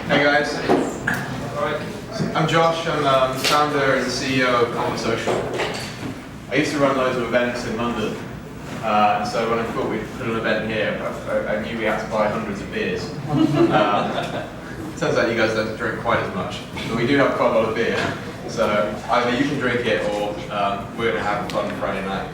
Hey guys, I'm Josh. I'm the founder and CEO of Conversocial. I used to run loads of events in London, so when I thought we'd put an event here, I knew we had to buy hundreds of beers. Turns out you guys don't drink quite as much, but we do have quite a lot of beer. So either you can drink it or we're going to have a fun Friday night.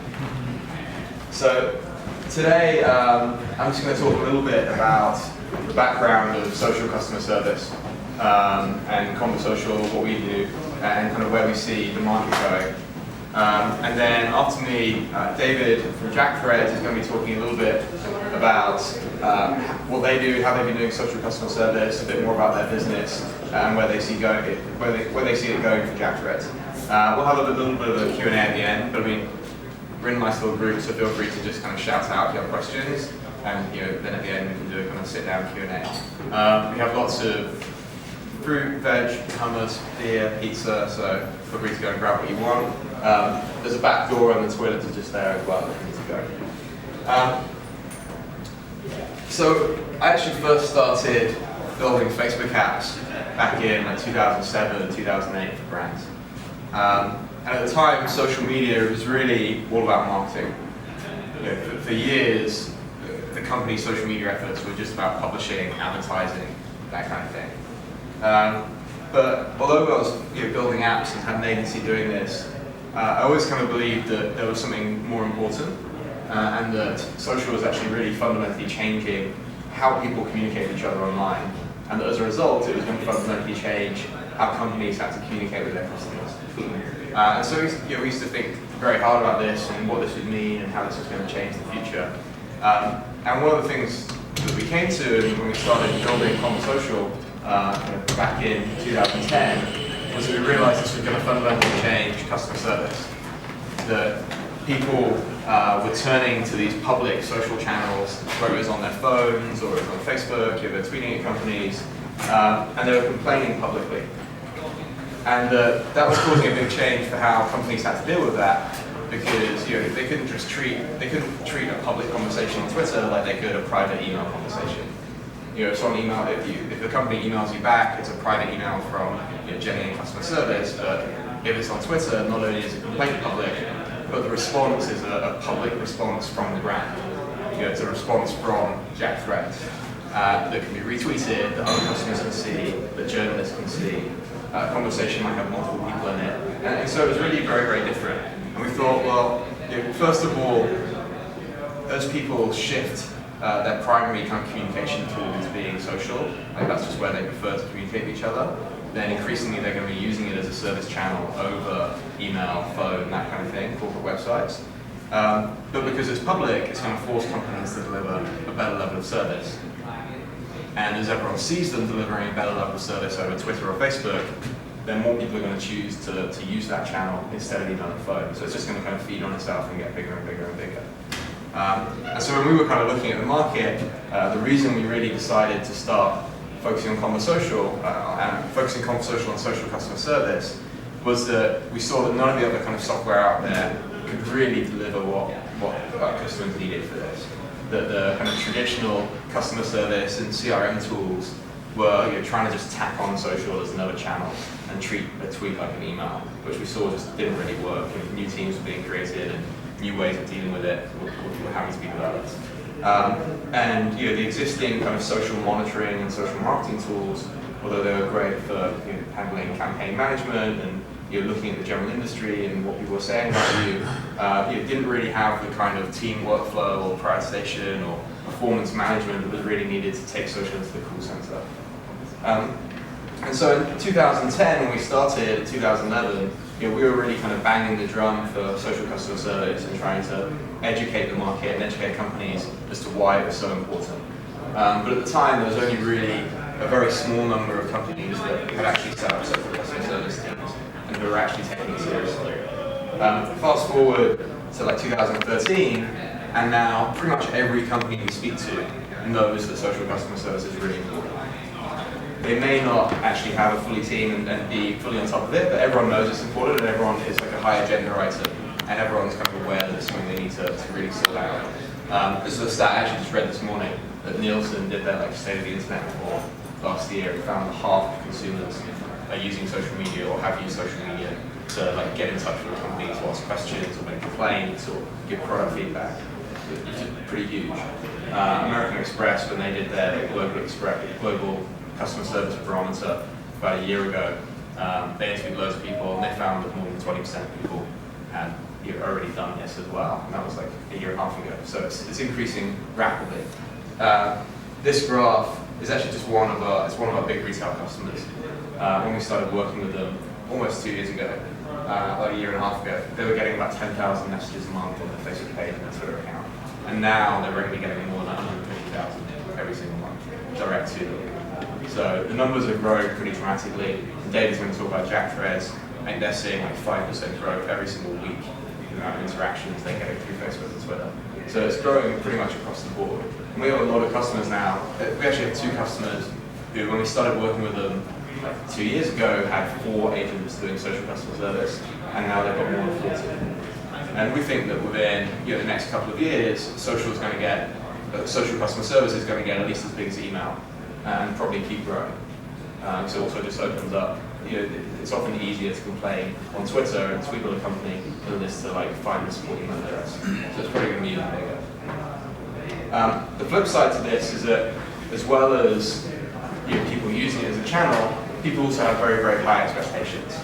So today I'm just going to talk a little bit about the background of social customer service and Conversocial, what we do, and kind of where we see the market going. And then after me, David from JackThreads is going to be talking a little bit about what they do, how they've been doing social customer service, a bit more about their business, and where they see where they see it going for JackThreads. We'll have a little bit of a Q&A at the end, but I mean, we're in a nice little group, so feel free to just kind of shout out if you have questions, and then at the end we can do a kind of sit-down Q&A. We have lots of fruit, veg, hummus, beer, pizza, so feel free to go and grab what you want. There's a back door and the toilets are just there as well if you need to go. So I actually first started building Facebook apps back in 2007, 2008 for brands. And at the time, social media was really all about marketing. For years, the company's social media efforts were just about publishing, advertising, that kind of thing. But although I was building apps and had an agency doing this, I always kind of believed that there was something more important, and that social was actually really fundamentally changing how people communicate with each other online, and that as a result, it was going to fundamentally change how companies had to communicate with their customers. And so we used to think very hard about this and what this would mean and how this was going to change the future. And one of the things that we came to when we started building Conversocial back in 2010 was that we realized this was going to fundamentally change customer service. That people were turning to these public social channels, whether it was on their phones or it was on Facebook, they're tweeting at companies, and they were complaining publicly. And that was causing a big change for how companies had to deal with that, because they couldn't treat a public conversation on Twitter like they could a private email conversation. If the company emails you back, it's a private email from Jenny in customer service. But if it's on Twitter, not only is a complaint public, but the response is a public response from the brand. It's a response from JackThreads that can be retweeted, that other customers can see, that journalists can see. Conversation might have multiple people in it, and so it was really very, very different. And we thought, well, first of all, as people shift their primary kind of communication tool into being social, like that's just where they prefer to communicate with each other, then increasingly they're going to be using it as a service channel over email, phone, that kind of thing, corporate websites. But because it's public, it's going to force companies to deliver a better level of service. And as everyone sees them delivering a better level of service over Twitter or Facebook, then more people are going to choose to use that channel instead of email and phone. So it's just going to kind of feed on itself and get bigger and bigger and bigger. And so when we were kind of looking at the market, the reason we really decided to start focusing on Conversocial and focusing Conversocial on social customer service was that we saw that none of the other kind of software out there could really deliver what our customers needed for this. That the kind of traditional customer service and CRM tools were trying to just tack on social as another channel and treat a tweet like an email, which we saw just didn't really work. New teams were being created and new ways of dealing with it were having to be developed. And the existing kind of social monitoring and social marketing tools, although they were great for handling campaign management and looking at the general industry and what people were saying about you, didn't really have the kind of team workflow or prioritization or performance management that was really needed to take social into the call center. And so in 2010, when we started, in 2011, we were really kind of banging the drum for social customer service and trying to educate the market and educate companies as to why it was so important. But at the time, there was only really a very small number of companies that had actually set up social customer service teams and who were actually taking it seriously. Fast forward to like 2013, and now pretty much every company we speak to knows that social customer service is really important. They may not actually have a fully team and be fully on top of it, but everyone knows it's important and everyone is like a high agenda item, and everyone's kind of aware that it's something they need to really sort out. This is a stat I actually just read this morning that Nielsen did their like State of the Internet report, last year, we found that half of consumers are using social media or have used social media to like get in touch with companies, or ask questions, or make complaints, or give product feedback. It's pretty huge. American Express, when they did their global customer service barometer about a year ago, they interviewed loads of people, and they found that more than 20% of people had already done this as well, and that was like a year and a half ago. So it's increasing rapidly. This graph is actually just one of our big retail customers. When we started working with them almost 2 years ago, about a year and a half ago, they were getting about 10,000 messages a month on their Facebook page and their Twitter account. And now they're regularly getting more than 150,000 every single month direct to them. So the numbers are growing pretty dramatically. David's going to talk about JackThreads. I think they're seeing like 5% growth every single week in the amount of interactions they're getting through Facebook and Twitter. So it's growing pretty much across the board. And we have a lot of customers now. We actually have 2 customers who, when we started working with them like 2 years ago, had 4 agents doing social customer service, and now they've got more than 40. And we think that within the next couple of years, social customer service is going to get at least as big as email, and probably keep growing. So it also just opens up. It's often easier to complain on Twitter and tweet with a company than it is to like find a support email address. So it's probably going to be even bigger. The flip side to this is that, as well as people using it as a channel, people also have very, very high expectations.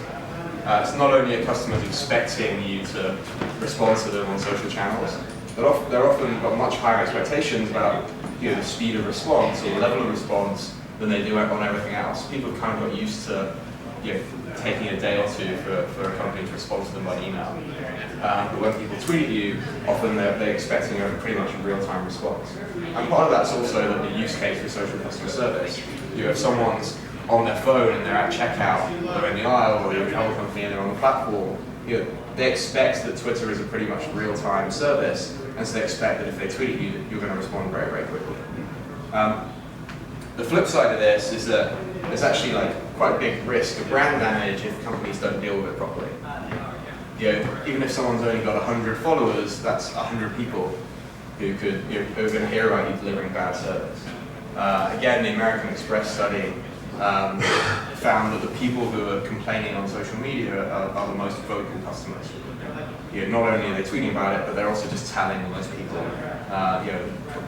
It's not only are customers expecting you to respond to them on social channels, but they're often got much higher expectations about the speed of response or the level of response than they do on everything else. People have kind of got used to taking a day or two for a company to respond to them by email. But when people tweet at you, often they're expecting a pretty much real-time response. And part of that's also the use case for social customer service. If someone's on their phone and they're at checkout, they're in the aisle, or they're in a travel company and they're on the platform, they expect that Twitter is a pretty much real-time service, and so they expect that if they tweet at you, you're going to respond very, very quickly. The flip side of this is that there's actually like quite a big risk of brand damage if companies don't deal with it properly. Even if someone's only got 100 followers, that's 100 people who are going to hear about you delivering bad service. Again, the American Express study found that the people who are complaining on social media are the most vocal customers. Not only are they tweeting about it, but they're also just telling most people,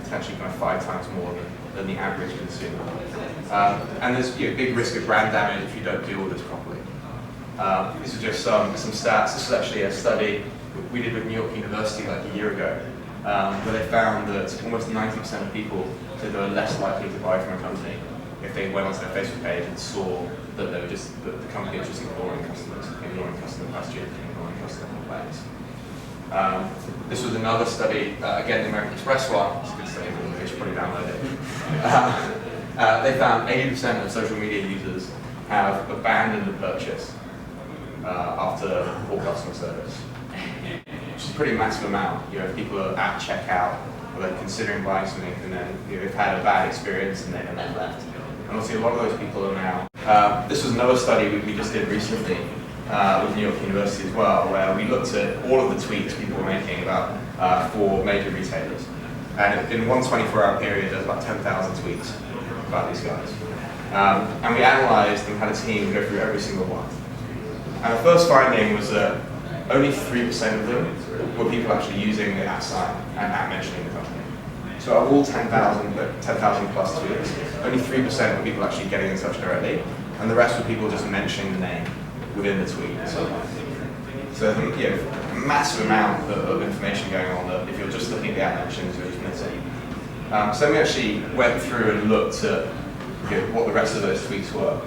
potentially kind of 5 times more than the average consumer. And there's big risk of brand damage if you don't deal with this properly. These are just some stats. This is actually a study we did with New York University like a year ago, where they found that almost 90% of people said they were less likely to buy from a company if they went onto their Facebook page and saw that the company was just ignoring customers, ignoring customer questions, ignoring customer complaints. This was another study, again the American Express one. It's a good study, you should probably download it. They found 80% of social media users have abandoned a purchase after poor customer service, which is a pretty massive amount. If people are at checkout or they're considering buying something, and then they've had a bad experience and then left. And obviously a lot of those people are now. This was another study we just did recently with New York University as well, where we looked at all of the tweets people were making about 4 major retailers. And in one 24-hour period, there's about 10,000 tweets about these guys. And we analyzed and had a team go through every single one. And the first finding was that only 3% of them were people actually using the @ and mentioning the company. So of all 10,000 plus tweets, only 3% were people actually getting in touch directly, and the rest were people just mentioning the name within the tweet. So a massive amount of information going on that if you're just looking at the mentions, you're just missing. So we actually went through and looked at what the rest of those tweets were.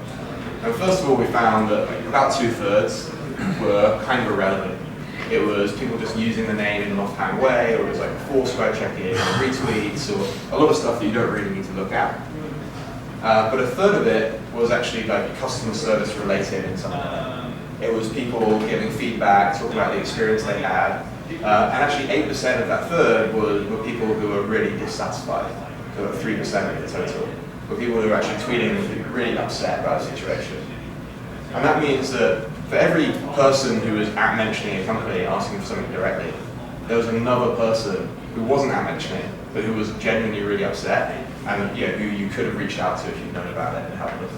And first of all, we found that about 2/3 were kind of irrelevant. It was people just using the name in an offhand way, or it was like a Foursquare check-in, or retweets, or a lot of stuff that you don't really need to look at. But a third of it was actually like customer service related in some way. It was people giving feedback, talking about the experience they had. And actually 8% of that third were people who were really dissatisfied. So 3% of the total were people who were actually tweeting really upset about the situation. And that means that for every person who was mentioning a company asking for something directly, there was another person who wasn't mentioning, but who was genuinely really upset, and who you could have reached out to if you'd known about it and helped with.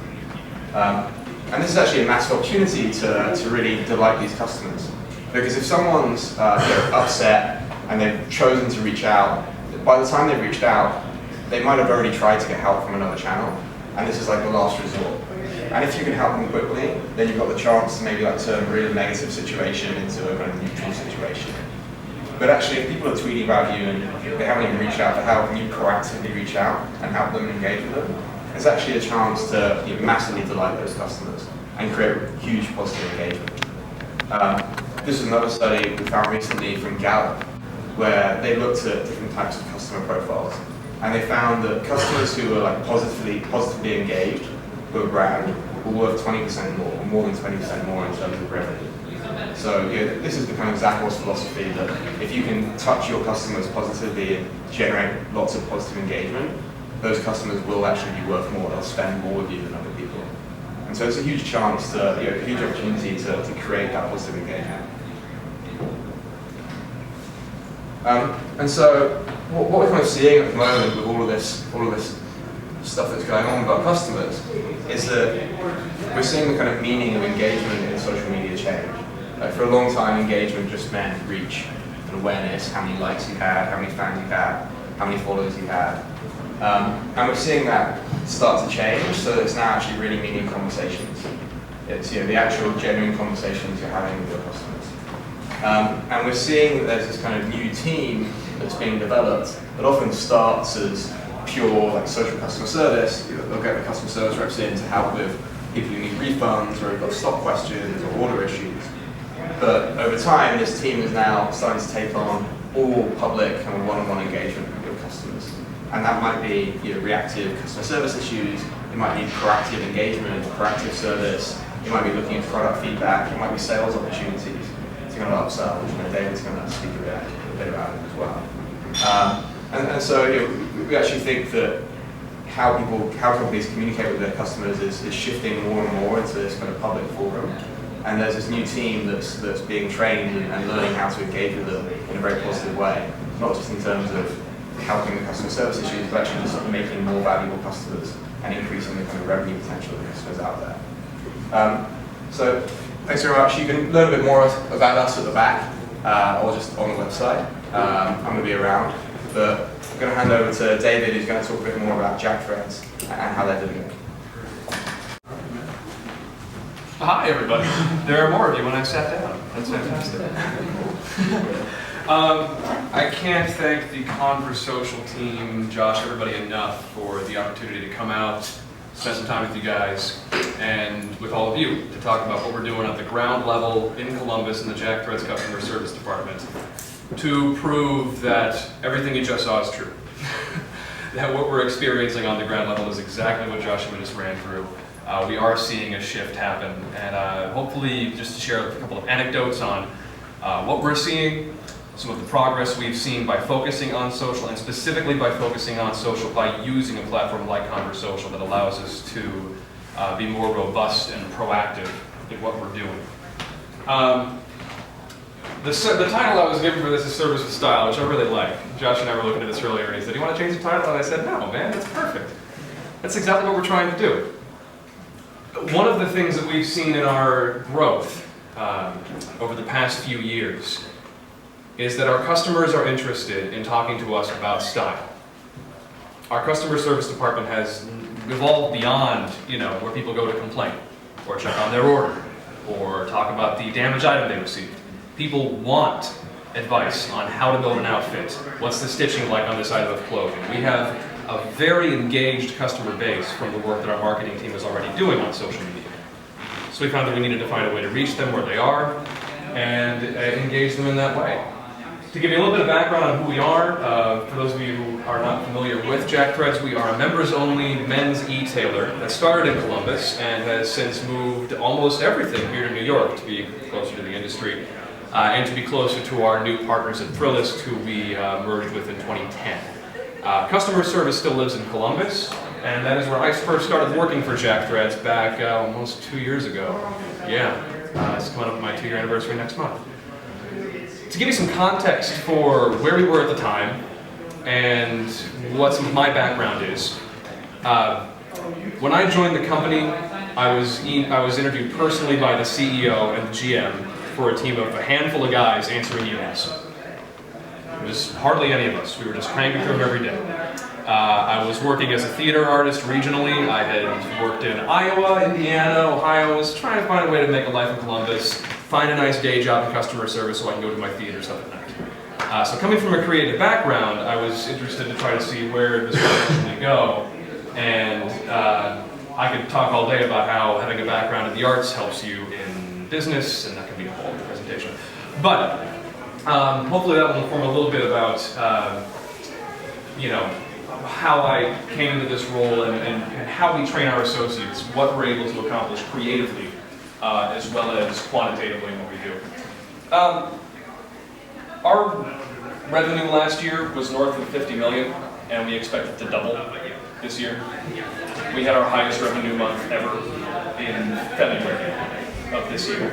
And this is actually a massive opportunity to really delight these customers. Because if someone's upset and they've chosen to reach out, by the time they've reached out, they might have already tried to get help from another channel, and this is like the last resort. And if you can help them quickly, then you've got the chance to maybe turn a really negative situation into a kind of neutral situation. But actually, if people are tweeting about you and they haven't even reached out to help, and you proactively reach out and help them engage with them, it's actually a chance to massively delight those customers and create huge positive engagement. This is another study we found recently from Gallup, where they looked at different types of customer profiles, and they found that customers who were positively engaged with a brand were worth 20% more than 20% more in terms of revenue. So this is the kind of Zappos philosophy that if you can touch your customers positively and generate lots of positive engagement, those customers will actually be worth more. They'll spend more with you than other people. And so it's a huge chance a huge opportunity to create that positive engagement. And so what we're kind of seeing at the moment with all of this stuff that's going on with our customers is that we're seeing the kind of meaning of engagement in social media change. For a long time, engagement just meant reach and awareness, how many likes you had, how many fans you had, how many followers you had. And we're seeing that start to change, so it's now actually really meaning conversations. It's the actual genuine conversations you're having with your customers. And we're seeing that there's this kind of new team that's being developed that often starts as pure social customer service. They'll get the customer service reps in to help with people who need refunds or who've got stock questions or order issues. But over time, this team is now starting to take on all public kind of one-on-one engagement with your customers. And that might be reactive customer service issues, it might be proactive engagement, proactive service, it might be looking at product feedback, it might be sales opportunities to kind of upsell, which David's going to speak a bit about it as well. And so we actually think that how companies communicate with their customers is shifting more and more into this kind of public forum. And there's this new team that's being trained and learning how to engage with them in a very positive way, not just in terms of helping the customer service issues, but actually just making more valuable customers and increasing the kind of revenue potential of the customers out there. So thanks very much. You can learn a bit more about us at the back or just on the website. I'm going to be around, but I'm going to hand over to David, who's going to talk a bit more about JackThreads and how they're doing it. Hi, everybody. There are more of you when I sat down. That's fantastic. I can't thank the Conversocial team, Josh, everybody enough for the opportunity to come out, spend some time with you guys, and with all of you to talk about what we're doing at the ground level in Columbus in the JackThreads customer service department to prove that everything you just saw is true. That what we're experiencing on the ground level is exactly what Joshua just ran through. We are seeing a shift happen, and hopefully just to share a couple of anecdotes on what we're seeing, some of the progress we've seen by focusing on social, and specifically by focusing on social by using a platform like Conversocial that allows us to be more robust and proactive in what we're doing. The title I was given for this is Service with Style, which I really like. Josh and I were looking at this earlier, and he said, "Do you want to change the title?" And I said, "No, man, that's perfect. That's exactly what we're trying to do." One of the things that we've seen in our growth over the past few years is that our customers are interested in talking to us about style. Our customer service department has evolved beyond, where people go to complain or check on their order or talk about the damaged item they received. People want advice on how to build an outfit. What's the stitching like on this item of clothing? We have a very engaged customer base from the work that our marketing team is already doing on social media. So we found that we needed to find a way to reach them where they are and engage them in that way. To give you a little bit of background on who we are, for those of you who are not familiar with JackThreads, we are a members-only men's e-tailer that started in Columbus and has since moved almost everything here to New York to be closer to the industry and to be closer to our new partners at Thrillist, who we merged with in 2010. Customer service still lives in Columbus, and that is where I first started working for JackThreads back almost 2 years ago. Yeah, it's coming up on my 2-year anniversary next month. To give you some context for where we were at the time and what some of my background is. When I joined the company, I was interviewed personally by the CEO and the GM for a team of a handful of guys answering emails. It was hardly any of us. We were just cranking through them every day. I was working as a theater artist regionally. I had worked in Iowa, Indiana, Ohio. I was trying to find a way to make a life in Columbus, find a nice day job in customer service so I can go to my theater stuff at night. So coming from a creative background, I was interested to try to see where this would eventually go. And I could talk all day about how having a background in the arts helps you in business, and that can be a whole presentation. But hopefully that will inform a little bit about, how I came into this role and how we train our associates, what we're able to accomplish creatively, as well as quantitatively in what we do. Our revenue last year was north of 50 million, and we expect it to double this year. We had our highest revenue month ever in February of this year.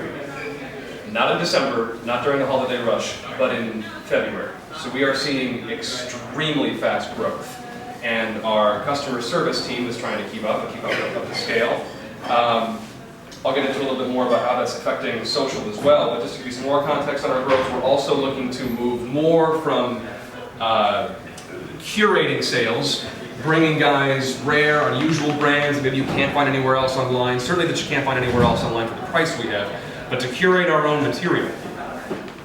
Not in December, not during the holiday rush, but in February. So we are seeing extremely fast growth. And our customer service team is trying to keep up the scale. I'll get into a little bit more about how that's affecting social as well, but just to give you some more context on our growth, we're also looking to move more from curating sales, bringing guys rare, unusual brands that maybe you can't find anywhere else online, certainly that you can't find anywhere else online for the price we have, but to curate our own material.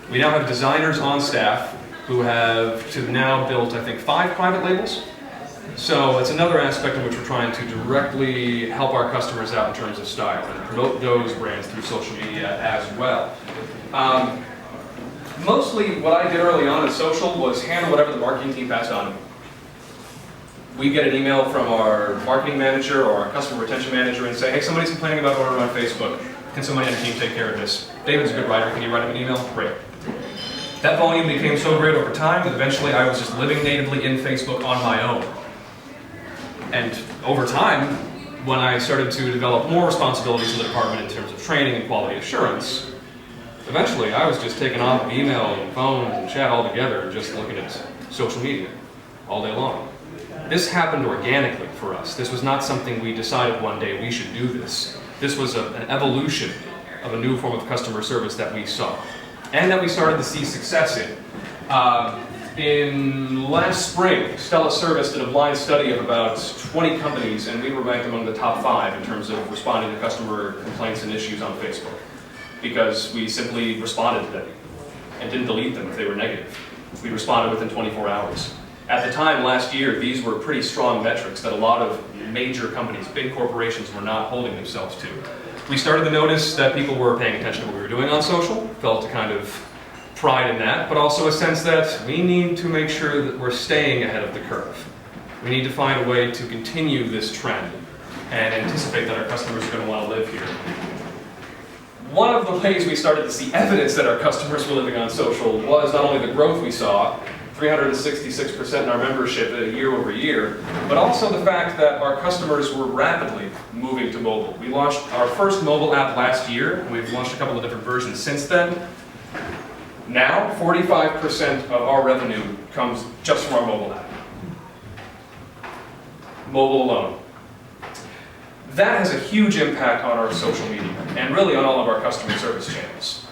We now have designers on staff who have now built, I think, 5 private labels. So it's another aspect in which we're trying to directly help our customers out in terms of style and promote those brands through social media as well. Mostly what I did early on in social was handle whatever the marketing team passed on to me. We get an email from our marketing manager or our customer retention manager and say, hey, somebody's complaining about order on Facebook. Can somebody on the team take care of this? David's a good writer. Can you write him an email? Great. That volume became so great over time that eventually I was just living natively in Facebook on my own. And over time, when I started to develop more responsibilities in the department in terms of training and quality assurance, eventually I was just taking off of email and phones and chat all together and just looking at social media all day long. This happened organically for us. This was not something we decided one day we should do this. This was an evolution of a new form of customer service that we saw and that we started to see success in. In last spring, Stella Service did a blind study of about 20 companies, and we were ranked among the top 5 in terms of responding to customer complaints and issues on Facebook, because we simply responded to them and didn't delete them if they were negative. We responded within 24 hours. At the time last year, these were pretty strong metrics that a lot of major companies, big corporations, were not holding themselves to. We started to notice that people were paying attention to what we were doing on social, felt a kind of pride in that, but also a sense that we need to make sure that we're staying ahead of the curve. We need to find a way to continue this trend and anticipate that our customers are going to want to live here. One of the ways we started to see evidence that our customers were living on social was not only the growth we saw, 366% in our membership year over year, but also the fact that our customers were rapidly moving to mobile. We launched our first mobile app last year, and we've launched a couple of different versions since then. Now, 45% of our revenue comes just from our mobile app. Mobile alone. That has a huge impact on our social media, and really on all of our customer service channels.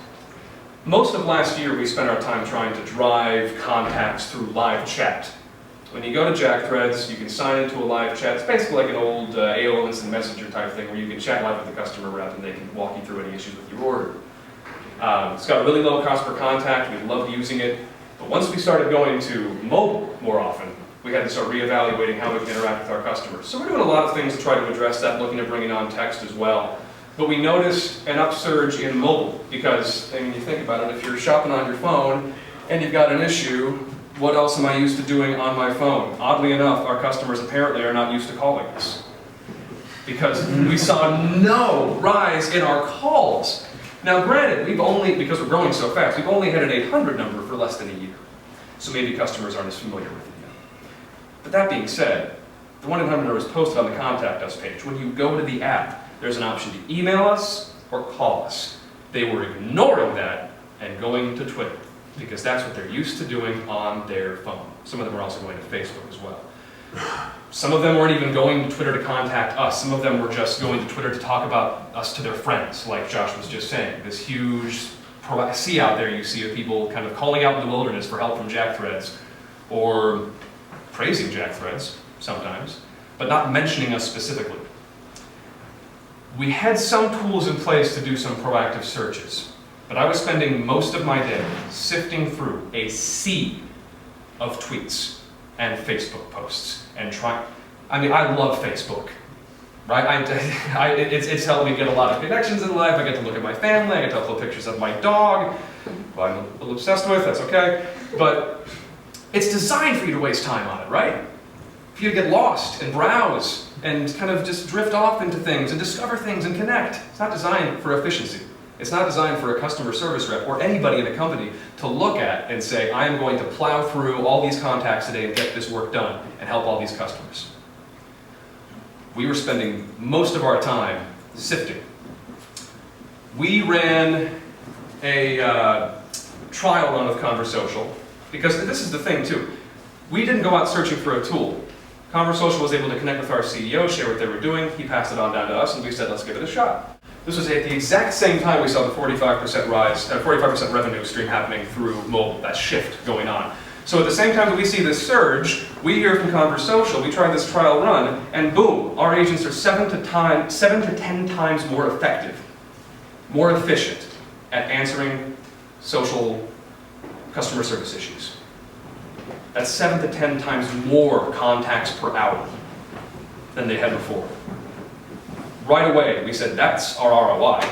Most of last year, we spent our time trying to drive contacts through live chat. When you go to JackThreads, you can sign into a live chat. It's basically like an old AOL Instant Messenger type thing where you can chat live with the customer rep and they can walk you through any issues with your order. It's got a really low cost per contact. We loved using it. But once we started going to mobile more often, we had to start reevaluating how we can interact with our customers. So we're doing a lot of things to try to address that, looking at bringing on text as well. But we noticed an upsurge in mobile because, I mean, you think about it, if you're shopping on your phone and you've got an issue, what else am I used to doing on my phone? Oddly enough, our customers apparently are not used to calling us because we saw no rise in our calls. Now granted, because we're growing so fast, we've only had an 800 number for less than a year. So maybe customers aren't as familiar with it yet. But that being said, the 1-800 number is posted on the Contact Us page. When you go to the app, there's an option to email us or call us. They were ignoring that and going to Twitter. because that's what they're used to doing on their phone. Some of them are also going to Facebook as well. Some of them weren't even going to Twitter to contact us. Some of them were just going to Twitter to talk about us to their friends, like Josh was just saying. This huge sea out there you see of people kind of calling out in the wilderness for help from Jack Threads, or praising Jack Threads sometimes, but not mentioning us specifically. We had some tools in place to do some proactive searches, but I was spending most of my day sifting through a sea of tweets and Facebook posts and trying. I mean, I love Facebook, right? It's helped me get a lot of connections in life. I get to look at my family. I get to upload pictures of my dog, who I'm a little obsessed with. That's okay, but it's designed for you to waste time on it, right? For you to get lost and browse and kind of just drift off into things and discover things and connect. It's not designed for efficiency. It's not designed for a customer service rep or anybody in a company to look at and say, I am going to plow through all these contacts today and get this work done and help all these customers. We were spending most of our time sifting. We ran a trial run of Conversocial, because this is the thing too. We didn't go out searching for a tool. Conversocial was able to connect with our CEO, share what they were doing. He passed it on down to us, and we said, let's give it a shot. This was at the exact same time we saw the 45% rise, 45% revenue stream happening through mobile, that shift going on. So at the same time that we see this surge, we hear from Conversocial, we try this trial run, and boom, our agents are 7 to 10 times more effective, more efficient at answering social customer service issues. That's 7 to 10 times more contacts per hour than they had before. Right away, we said, that's our ROI.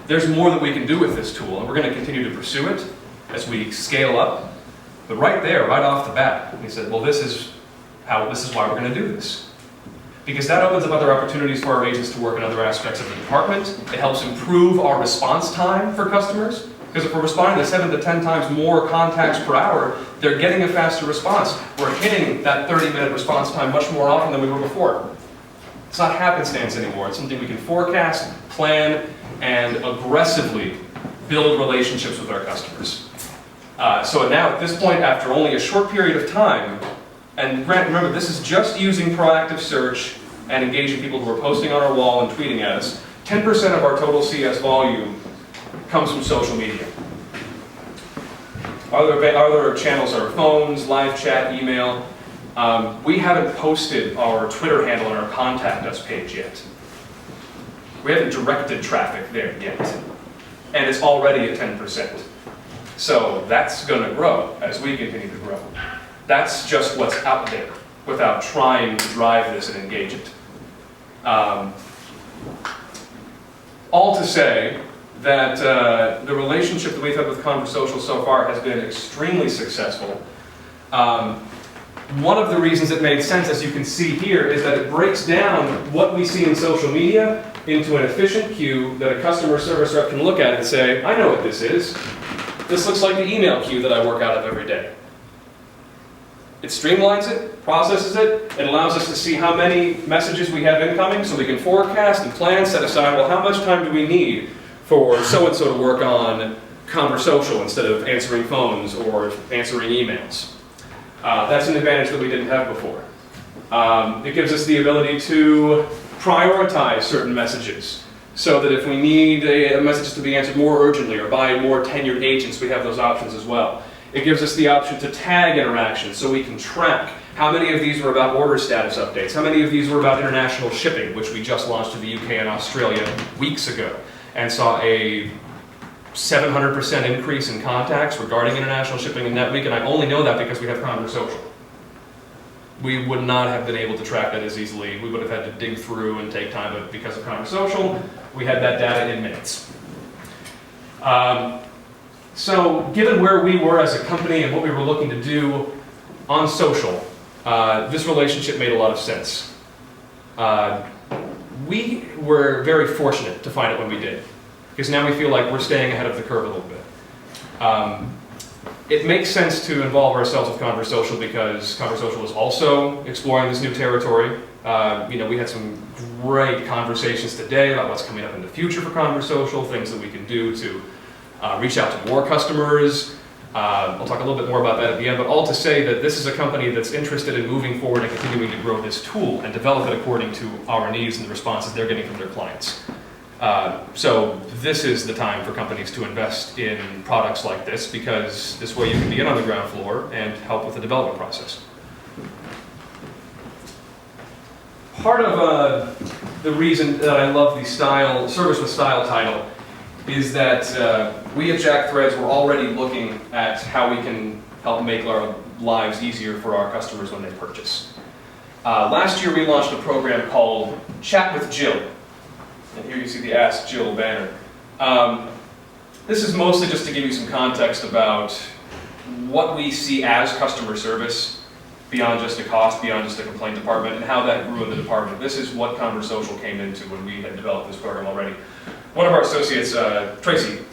There's more that we can do with this tool, and we're going to continue to pursue it as we scale up. But right there, right off the bat, we said, well, this is why we're going to do this. Because that opens up other opportunities for our agents to work in other aspects of the department. It helps improve our response time for customers. Because if we're responding to 7 to 10 times more contacts per hour, they're getting a faster response. We're hitting that 30-minute response time much more often than we were before. It's not happenstance anymore. It's something we can forecast, plan, and aggressively build relationships with our customers. So now at this point, after only a short period of time, and Grant, remember, this is just using proactive search and engaging people who are posting on our wall and tweeting at us. 10% of our total CS volume comes from social media. Other channels are phones, live chat, email. We haven't posted our Twitter handle on our Contact Us page yet. We haven't directed traffic there yet. And it's already at 10%. So that's going to grow as we continue to grow. That's just what's out there without trying to drive this and engage it. All to say that the relationship that we've had with Conversocial so far has been extremely successful. One of the reasons it made sense, as you can see here, is that it breaks down what we see in social media into an efficient queue that a customer service rep can look at and say, I know what this is. This looks like the email queue that I work out of every day. It streamlines it, processes it, it allows us to see how many messages we have incoming so we can forecast and plan, set aside, well, how much time do we need for so-and-so to work on Conversocial instead of answering phones or answering emails. That's an advantage that we didn't have before. It gives us the ability to prioritize certain messages so that if we need a message to be answered more urgently or by more tenured agents, we have those options as well. It gives us the option to tag interactions so we can track how many of these were about order status updates, how many of these were about international shipping, which we just launched in the UK and Australia weeks ago, and saw a 700% increase in contacts regarding international shipping in that week, and I only know that because we have Conversocial. We would not have been able to track that as easily. We would have had to dig through and take time, but because of Conversocial, we had that data in minutes. So given where we were as a company and what we were looking to do on social, this relationship made a lot of sense. We were very fortunate to find it when we did, because now we feel like we're staying ahead of the curve a little bit. It makes sense to involve ourselves with Conversocial because Conversocial is also exploring this new territory. We had some great conversations today about what's coming up in the future for Conversocial, things that we can do to reach out to more customers. I'll talk a little bit more about that at the end, but all to say that this is a company that's interested in moving forward and continuing to grow this tool and develop it according to our needs and the responses they're getting from their clients. So this is the time for companies to invest in products like this, because this way you can be in on the ground floor and help with the development process. Part of the reason that I love the Service with Style title is that we at Jack Threads were already looking at how we can help make our lives easier for our customers when they purchase. Last year we launched a program called Chat with Jill. And here you see the Ask Jill banner. This is mostly just to give you some context about what we see as customer service beyond just a cost, beyond just a complaint department, and how that grew in the department. This is what Conversocial came into when we had developed this program already. One of our associates, Tracy,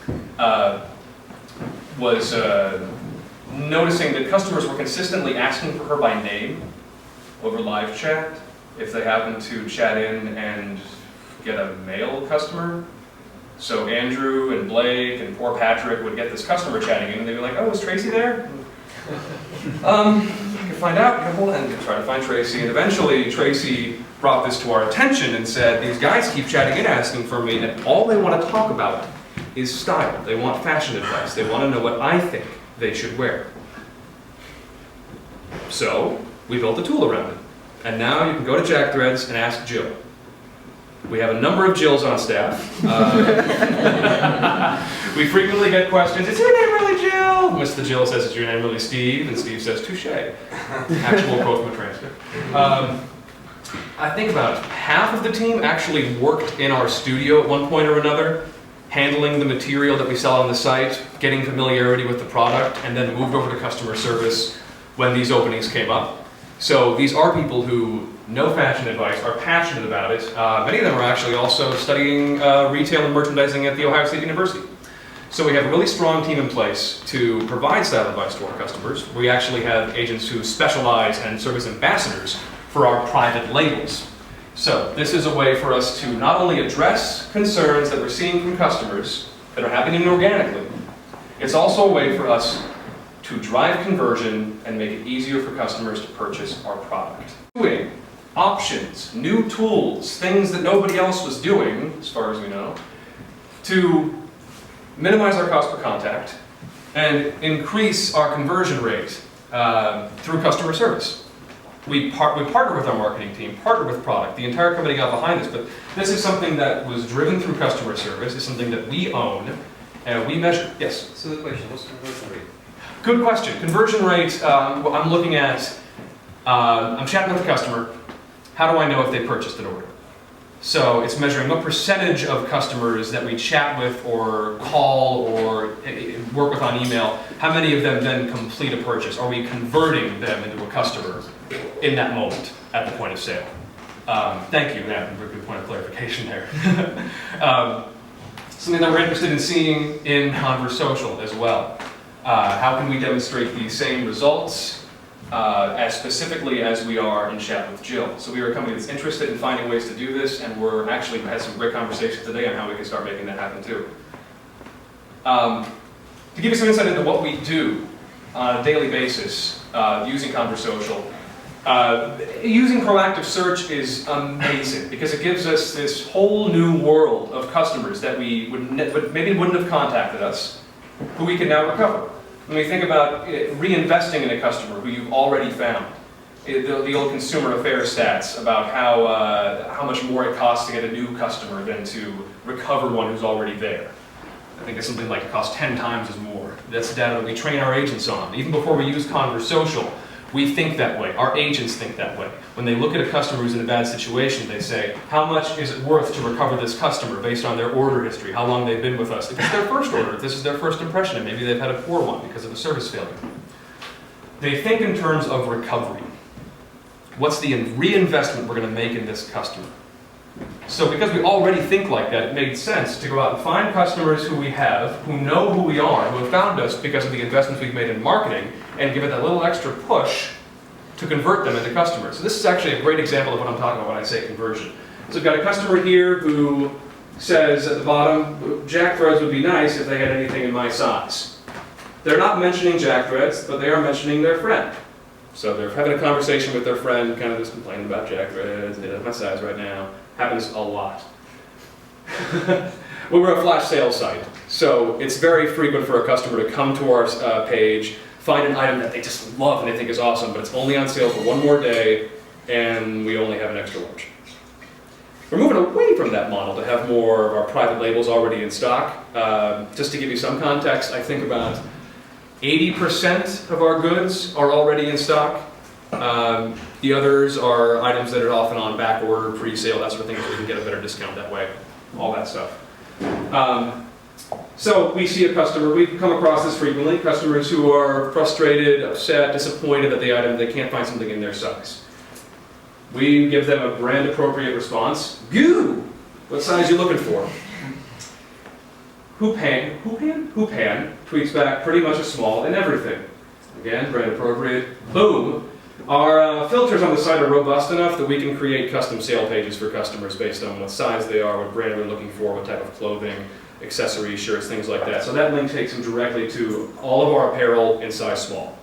was noticing that customers were consistently asking for her by name over live chat if they happened to chat in and get a male customer. So Andrew and Blake and poor Patrick would get this customer chatting in, and they'd be like, "Oh, is Tracy there?" You can find out, and try to find Tracy. And eventually, Tracy brought this to our attention and said, "These guys keep chatting in asking for me, and all they want to talk about is style. They want fashion advice. They want to know what I think they should wear." So we built a tool around it. And now you can go to Jack Threads and ask Jill. We have a number of Jills on staff. We frequently get questions, "Is your name really Jill?" Mr. Jill says, "Is your name really Steve?" And Steve says, "Touche." Actual quote from a transcript. I think about half of the team actually worked in our studio at one point or another, handling the material that we sell on the site, getting familiarity with the product, and then moved over to customer service when these openings came up. So these are people who know fashion advice, are passionate about it. Many of them are actually also studying retail and merchandising at The Ohio State University. So we have a really strong team in place to provide style advice to our customers. We actually have agents who specialize and serve as ambassadors for our private labels. So this is a way for us to not only address concerns that we're seeing from customers that are happening organically, it's also a way for us to drive conversion and make it easier for customers to purchase our product. Doing options, new tools, things that nobody else was doing, as far as we know, to minimize our cost per contact and increase our conversion rate through customer service. We partner with our marketing team, partner with product. The entire company got behind this, but this is something that was driven through customer service. It's something that we own and we measure. Yes? So the question, what's the conversion rate? Good question. Conversion rate, I'm looking at, I'm chatting with a customer. How do I know if they purchased an order? So it's measuring what percentage of customers that we chat with or call or work with on email, how many of them then complete a purchase? Are we converting them into a customer in that moment at the point of sale? Thank you, yeah, good point of clarification there. Something that we're interested in seeing in Conversocial as well. How can we demonstrate the same results as specifically as we are in Chat with Jill? So we are a company that's interested in finding ways to do this, and we're actually had some great conversations today on how we can start making that happen too. To give you some insight into what we do on a daily basis using Conversocial, using proactive search is amazing because it gives us this whole new world of customers that we maybe wouldn't have contacted us, who we can now recover. When we think about reinvesting in a customer who you've already found, the old consumer affairs stats about how much more it costs to get a new customer than to recover one who's already there. I think it's something like it costs 10 times as more. That's data that we train our agents on. Even before we use Conversocial, we think that way. Our agents think that way. When they look at a customer who's in a bad situation, they say, how much is it worth to recover this customer based on their order history, how long they've been with us? If it's their first order, if this is their first impression, and maybe they've had a poor one because of a service failure. They think in terms of recovery. What's the reinvestment we're going to make in this customer? So because we already think like that, it made sense to go out and find customers who we have, who know who we are, who have found us because of the investments we've made in marketing, and give it that little extra push to convert them into customers. So this is actually a great example of what I'm talking about when I say conversion. So we've got a customer here who says at the bottom, Jack Threads would be nice if they had anything in my size. They're not mentioning Jack Threads, but they are mentioning their friend. So they're having a conversation with their friend, kind of just complaining about Jack Threads. They don't have my size right now. Happens a lot. Well, we're a flash sales site, so it's very frequent for a customer to come to our page, find an item that they just love and they think is awesome, but it's only on sale for one more day, and we only have an extra large. We're moving away from that model to have more of our private labels already in stock. Just to give you some context, I think about 80% of our goods are already in stock. The others are items that are often on back order, pre-sale, that sort of thing, so we can get a better discount that way, all that stuff. So we see a customer, we've come across this frequently, customers who are frustrated, upset, disappointed at the item, they can't find something in their size. We give them a brand appropriate response. Goo! What size are you looking for? Hoopan tweets back pretty much a small in everything. Again, brand appropriate. Boom! Our filters on the site are robust enough that we can create custom sale pages for customers based on what size they are, what brand they're looking for, what type of clothing, accessories, shirts, things like that. So that link takes them directly to all of our apparel in size small.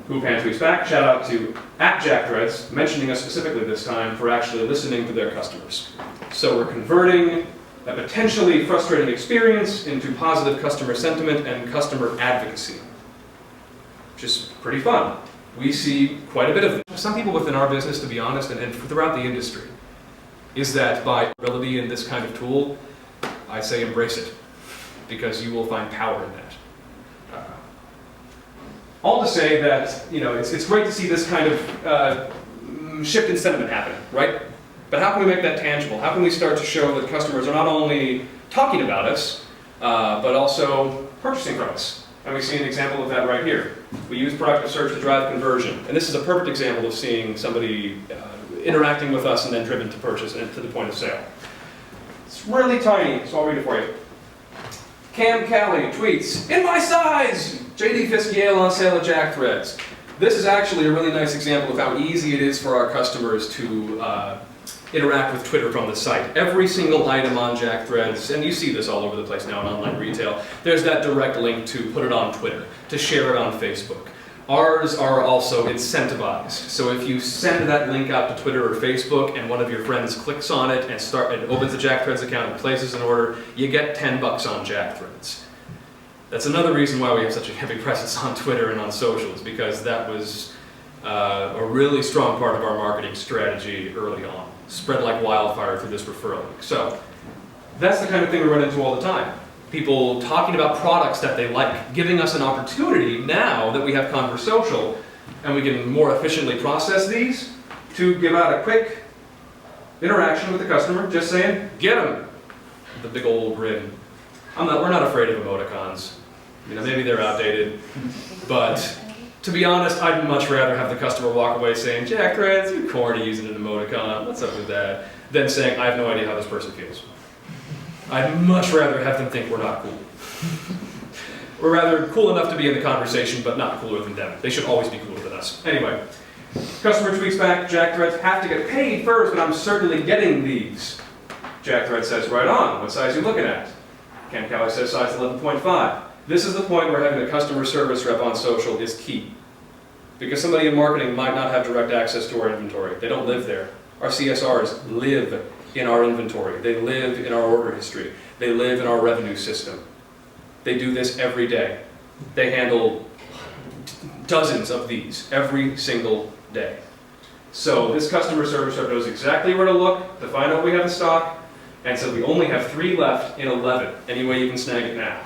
Hoopan tweets back, shout out to @JackThreads, mentioning us specifically this time for actually listening to their customers. So we're converting a potentially frustrating experience into positive customer sentiment and customer advocacy, which is pretty fun. We see quite a bit of it. Some people within our business, to be honest, and throughout the industry, is that by ability in this kind of tool, I say embrace it, because you will find power in that. All to say that, you know, it's great to see this kind of shift in sentiment happen, right? But how can we make that tangible? How can we start to show that customers are not only talking about us, but also purchasing from us? And we see an example of that right here. We use proactive search to drive conversion. And this is a perfect example of seeing somebody interacting with us and then driven to purchase and to the point of sale. It's really tiny, so I'll read it for you. Cam Callie tweets, "In my size! JD Fisk-Yale on sale at Jack Threads." This is actually a really nice example of how easy it is for our customers to interact with Twitter from the site. Every single item on Jack Threads, and you see this all over the place now in online retail, there's that direct link to put it on Twitter, to share it on Facebook. Ours are also incentivized. So if you send that link out to Twitter or Facebook and one of your friends clicks on it and opens a Jack Threads account and places an order, you get 10 bucks on Jack Threads. That's another reason why we have such a heavy presence on Twitter and on socials, because that was a really strong part of our marketing strategy early on. Spread like wildfire through this referral link. So that's the kind of thing we run into all the time. People talking about products that they like, giving us an opportunity now that we have Conversocial and we can more efficiently process these to give out a quick interaction with the customer, just saying, get them, the big old grin. We're not afraid of emoticons. You know, maybe they're outdated, but to be honest, I'd much rather have the customer walk away saying, Jack Threads, you're corny using an emoticon, what's up with that, than saying, I have no idea how this person feels. I'd much rather have them think we're not cool. We're rather cool enough to be in the conversation, but not cooler than them. They should always be cooler than us. Anyway, customer tweets back, Jack Threads have to get paid first, but I'm certainly getting these. Jack Threads says, right on, what size are you looking at? Ken Callie says size 11.5. This is the point where having a customer service rep on social is key. Because somebody in marketing might not have direct access to our inventory. They don't live there. Our CSRs live in our inventory. They live in our order history. They live in our revenue system. They do this every day. They handle dozens of these every single day. So this customer service rep knows exactly where to look to find out what we have in stock, and so we only have 3 left in 11. Any way you can snag it now.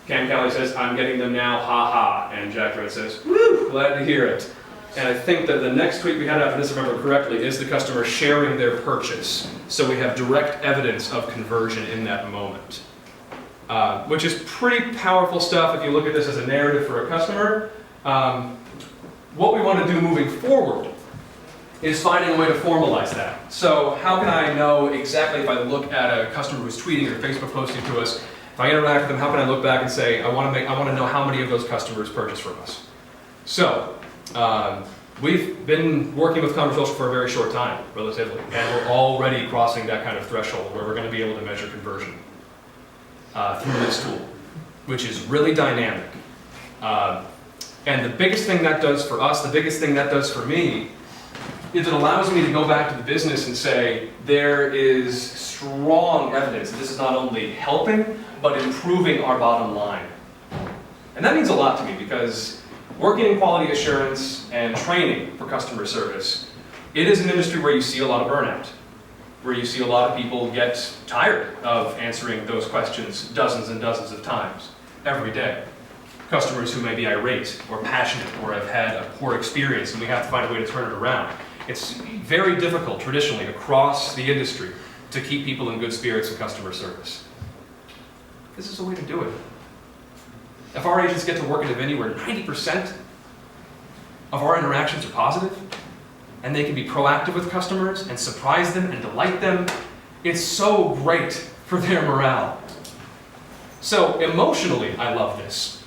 Cam Callie says, I'm getting them now, ha ha. And Jack Threads says, woo, glad to hear it. And I think that the next tweet we had after this, if I remember correctly, is the customer sharing their purchase. So we have direct evidence of conversion in that moment. Which is pretty powerful stuff if you look at this as a narrative for a customer. What we want to do moving forward is finding a way to formalize that. So how can I know exactly if I look at a customer who's tweeting or Facebook posting to us, if I interact with them, how can I look back and say, I want to know how many of those customers purchase from us. So We've been working with Conversocial for a very short time, relatively, and we're already crossing that kind of threshold where we're going to be able to measure conversion through this tool, which is really dynamic. And the biggest thing that does for us, the biggest thing that does for me, is it allows me to go back to the business and say, there is strong evidence that this is not only helping, but improving our bottom line. And that means a lot to me because working in quality assurance and training for customer service, it is an industry where you see a lot of burnout, where you see a lot of people get tired of answering those questions dozens and dozens of times every day. Customers who may be irate or passionate or have had a poor experience, and we have to find a way to turn it around. It's very difficult traditionally across the industry to keep people in good spirits and customer service. This is a way to do it. If our agents get to work at a venue where 90% of our interactions are positive, and they can be proactive with customers and surprise them and delight them, it's so great for their morale. So emotionally, I love this.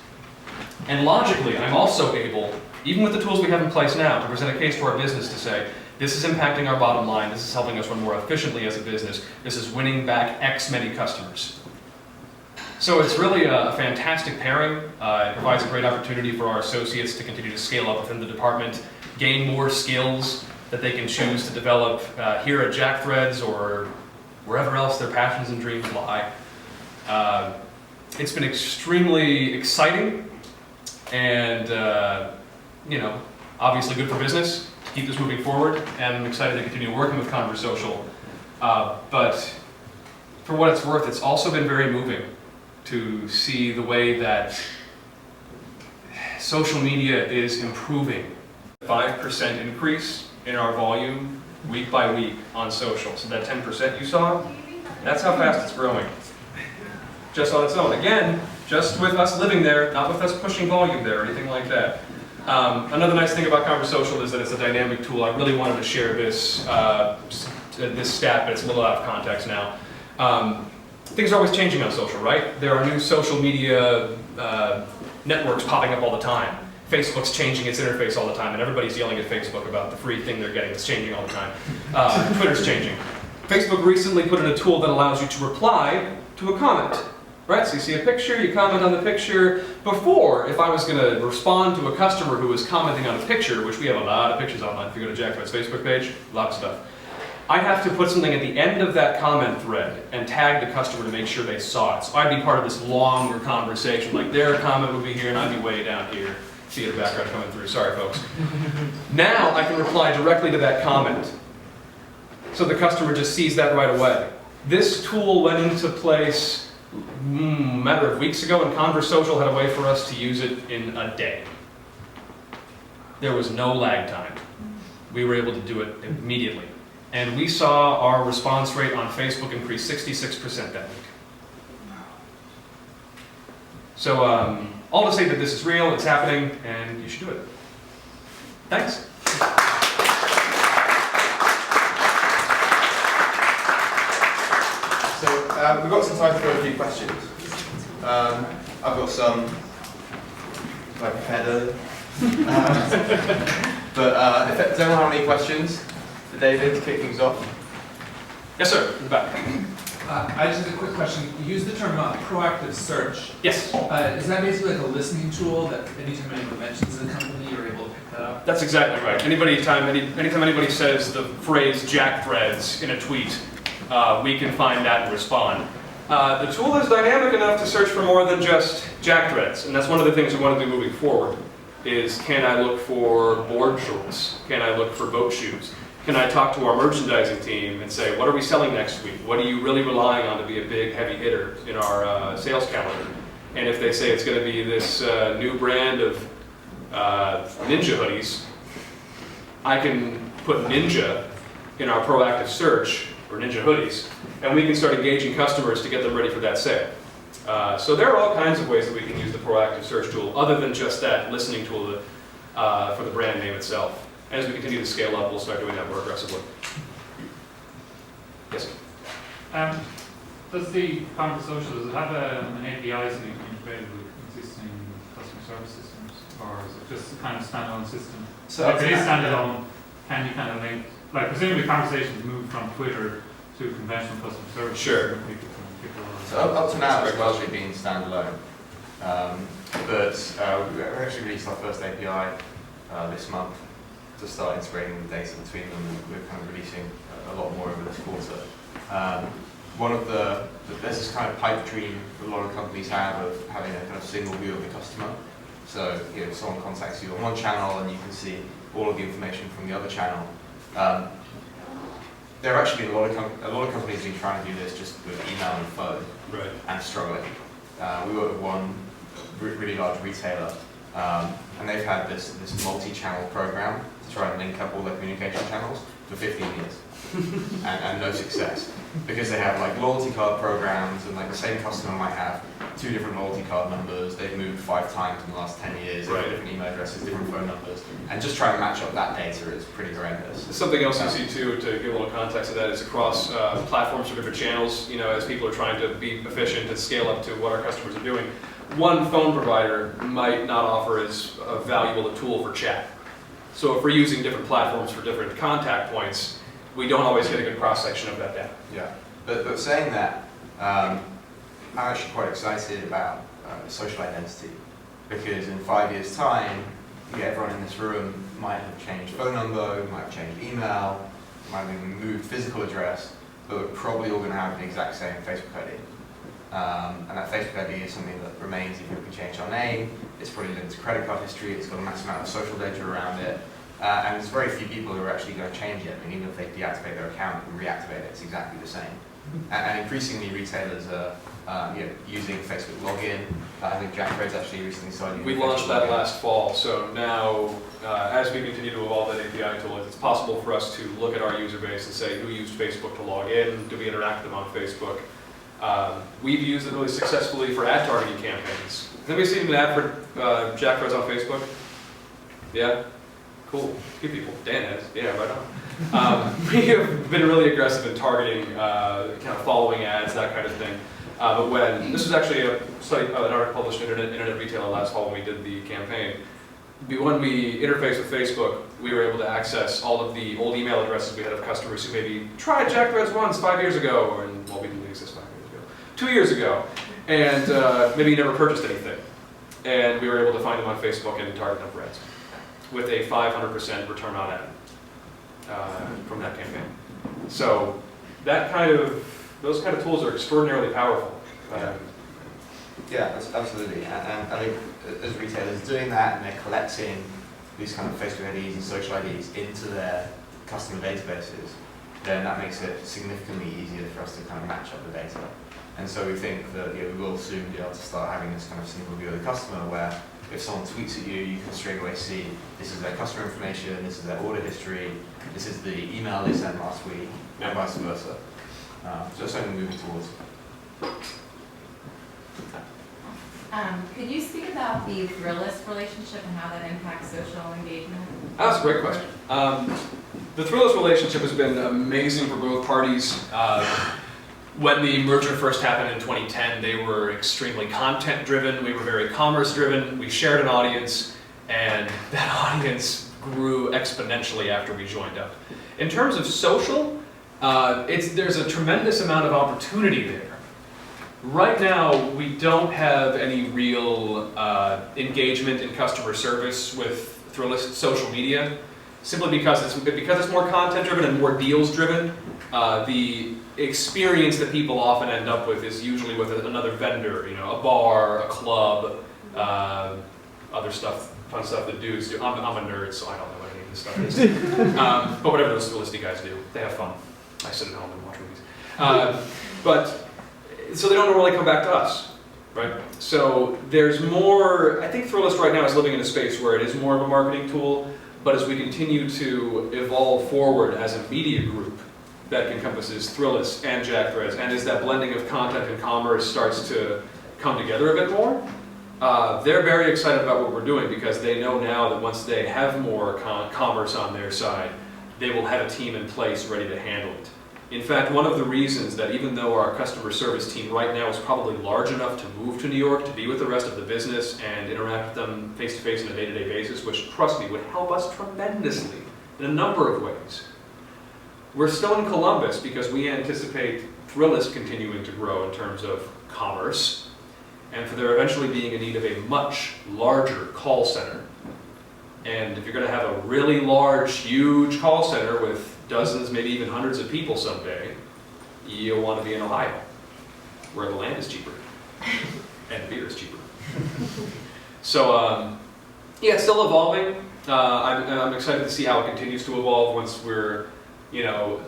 And logically, I'm also able, even with the tools we have in place now, to present a case to our business to say, this is impacting our bottom line, this is helping us run more efficiently as a business, this is winning back X many customers. So it's really a fantastic pairing. It provides a great opportunity for our associates to continue to scale up within the department, gain more skills that they can choose to develop here at JackThreads or wherever else their passions and dreams lie. It's been extremely exciting and obviously good for business to keep this moving forward, and I'm excited to continue working with Conversocial. But for what it's worth, it's also been very moving to see the way that social media is improving. 5% increase in our volume week by week on social. So that 10% you saw, that's how fast it's growing. Just on its own. Again, just with us living there, not with us pushing volume there or anything like that. Another nice thing about Conversocial is that it's a dynamic tool. I really wanted to share this, this stat, but it's a little out of context now. Things are always changing on social, right? There are new social media networks popping up all the time. Facebook's changing its interface all the time, and everybody's yelling at Facebook about the free thing they're getting that's changing all the time. Twitter's changing. Facebook recently put in a tool that allows you to reply to a comment, right? So you see a picture, you comment on the picture. Before, if I was going to respond to a customer who was commenting on a picture, which we have a lot of pictures online if you go to JackThreads' Facebook page, a lot of stuff. I have to put something at the end of that comment thread and tag the customer to make sure they saw it. So I'd be part of this longer conversation, like their comment would be here and I'd be way down here. See the background coming through, sorry folks. Now I can reply directly to that comment. So the customer just sees that right away. This tool went into place a matter of weeks ago, and Conversocial had a way for us to use it in a day. There was no lag time. We were able to do it immediately. And we saw our response rate on Facebook increase 66% that week. So all to say that this is real, it's happening, and you should do it. Thanks. So we've got some time for a few questions. I've got some like prepared. But does anyone have any questions for David to kick things off? Yes, sir. In the back. I just have a quick question. You use the term proactive search. Yes. Is that basically like a listening tool that anytime anyone mentions the company, you're able to pick that up? That's exactly right. Anytime anybody says the phrase JackThreads in a tweet, we can find that and respond. The tool is dynamic enough to search for more than just JackThreads, and that's one of the things we want to do moving forward, is can I look for board shorts? Can I look for boat shoes? Can I talk to our merchandising team and say, what are we selling next week? What are you really relying on to be a big heavy hitter in our sales calendar? And if they say it's going to be this new brand of Ninja hoodies, I can put Ninja in our proactive search for Ninja hoodies, and we can start engaging customers to get them ready for that sale. So there are all kinds of ways that we can use the proactive search tool, other than just that listening tool for the brand name itself. As we continue to scale up, we'll start doing that more aggressively. Yes? Does the Conversocial, does it have an API so you can integrate with existing customer service systems, or is it just a kind of standalone system? So If it is standalone, can you kind of link, like presumably conversations move from Twitter to conventional customer service? Sure. With people So up to now, it's largely been standalone. But we actually released our first API this month to start integrating the data between them. We're kind of releasing a lot more over this quarter. There's this kind of pipe dream that a lot of companies have of having a kind of single view of the customer. So if someone contacts you on one channel and you can see all of the information from the other channel. There have actually been a lot of companies who've been trying to do this just with email and phone. Right. And struggling. We work with one really large retailer, and they've had this multi-channel program to try and link up all their communication channels for 15 years, and no success, because they have like loyalty card programs, and like the same customer might have 2 different loyalty card numbers. They've moved 5 times in the last 10 years. They've got different email addresses, different phone numbers, and just trying to match up that data is pretty horrendous. Something else you see too, to give a little context to that, is across platforms for different channels, as people are trying to be efficient and scale up to what our customers are doing. One phone provider might not offer as valuable a tool for chat. So if we're using different platforms for different contact points, we don't always get a good cross-section of that data. Yeah, but saying that, I'm actually quite excited about social identity, because in 5 years' time, everyone in this room might have changed phone number, might have changed email, might have even moved physical address, but we're probably all going to have the exact same Facebook ID. And that Facebook ID is something that remains even if we change our name. It's probably linked to credit card history, it's got a massive amount of social data around it, and there's very few people who are actually going to change it. I mean, even if they deactivate their account and reactivate it, it's exactly the same. And increasingly retailers are using Facebook login. I think Jackthreads actually recently started using We launched that login. last fall, so now as we continue to evolve that API tool, it's possible for us to look at our user base and say who used Facebook to log in, do we interact with them on Facebook. We've used it really successfully for ad targeting campaigns. Have anybody seen an ad for Jackthreads on Facebook? Yeah? Cool. Few people. Dan has. Yeah, right on. We have been really aggressive in targeting, kind of following ads, that kind of thing. But when, this was actually a study, an article published in Internet Retailer last fall when we did the campaign. When we interfaced with Facebook, we were able to access all of the old email addresses we had of customers who maybe tried Jackthreads once 5 years ago, well, we didn't exist 5 years ago, 2 years ago, and maybe never purchased anything. And we were able to find them on Facebook and target them for ads with a 500% return on ad from that campaign. So those kind of tools are extraordinarily powerful. Yeah, absolutely. And I think as retailers doing that and they're collecting these kind of Facebook IDs and social IDs into their customer databases, then that makes it significantly easier for us to kind of match up the data. And so we think that we will soon be able to start having this kind of single view of the customer where if someone tweets at you, you can straight away see this is their customer information, this is their order history, this is the email they sent last week, and vice versa. So it's something we're moving towards. Could you speak about the Thrillist relationship and how that impacts social engagement? That's a great question. The Thrillist relationship has been amazing for both parties. When the merger first happened in 2010, they were extremely content-driven. We were very commerce-driven. We shared an audience, and that audience grew exponentially after we joined up. In terms of social, there's a tremendous amount of opportunity there. Right now, we don't have any real engagement in customer service with Thrillist social media, simply because it's more content-driven and more deals-driven. The experience that people often end up with is usually with another vendor, a bar, a club, other stuff, fun stuff that dudes do. I'm a nerd, so I don't know what any of this stuff is. But whatever those Thrillisty guys do, they have fun. I sit at home and watch movies. So they don't normally come back to us, right? So there's more, I think Thrillist right now is living in a space where it is more of a marketing tool, but as we continue to evolve forward as a media group that encompasses Thrillist and Jackthreads, and as that blending of content and commerce starts to come together a bit more, they're very excited about what we're doing because they know now that once they have more commerce on their side, they will have a team in place ready to handle it In fact, one of the reasons that even though our customer service team right now is probably large enough to move to New York to be with the rest of the business and interact with them face-to-face on a day-to-day basis, which, trust me, would help us tremendously in a number of ways, we're still in Columbus because we anticipate Thrillist continuing to grow in terms of commerce, and for there eventually being a need of a much larger call center. And if you're going to have a really large, huge call center with dozens, maybe even hundreds of people someday, you'll want to be in Ohio, where the land is cheaper and beer is cheaper. So, yeah, it's still evolving. I'm excited to see how it continues to evolve once we're able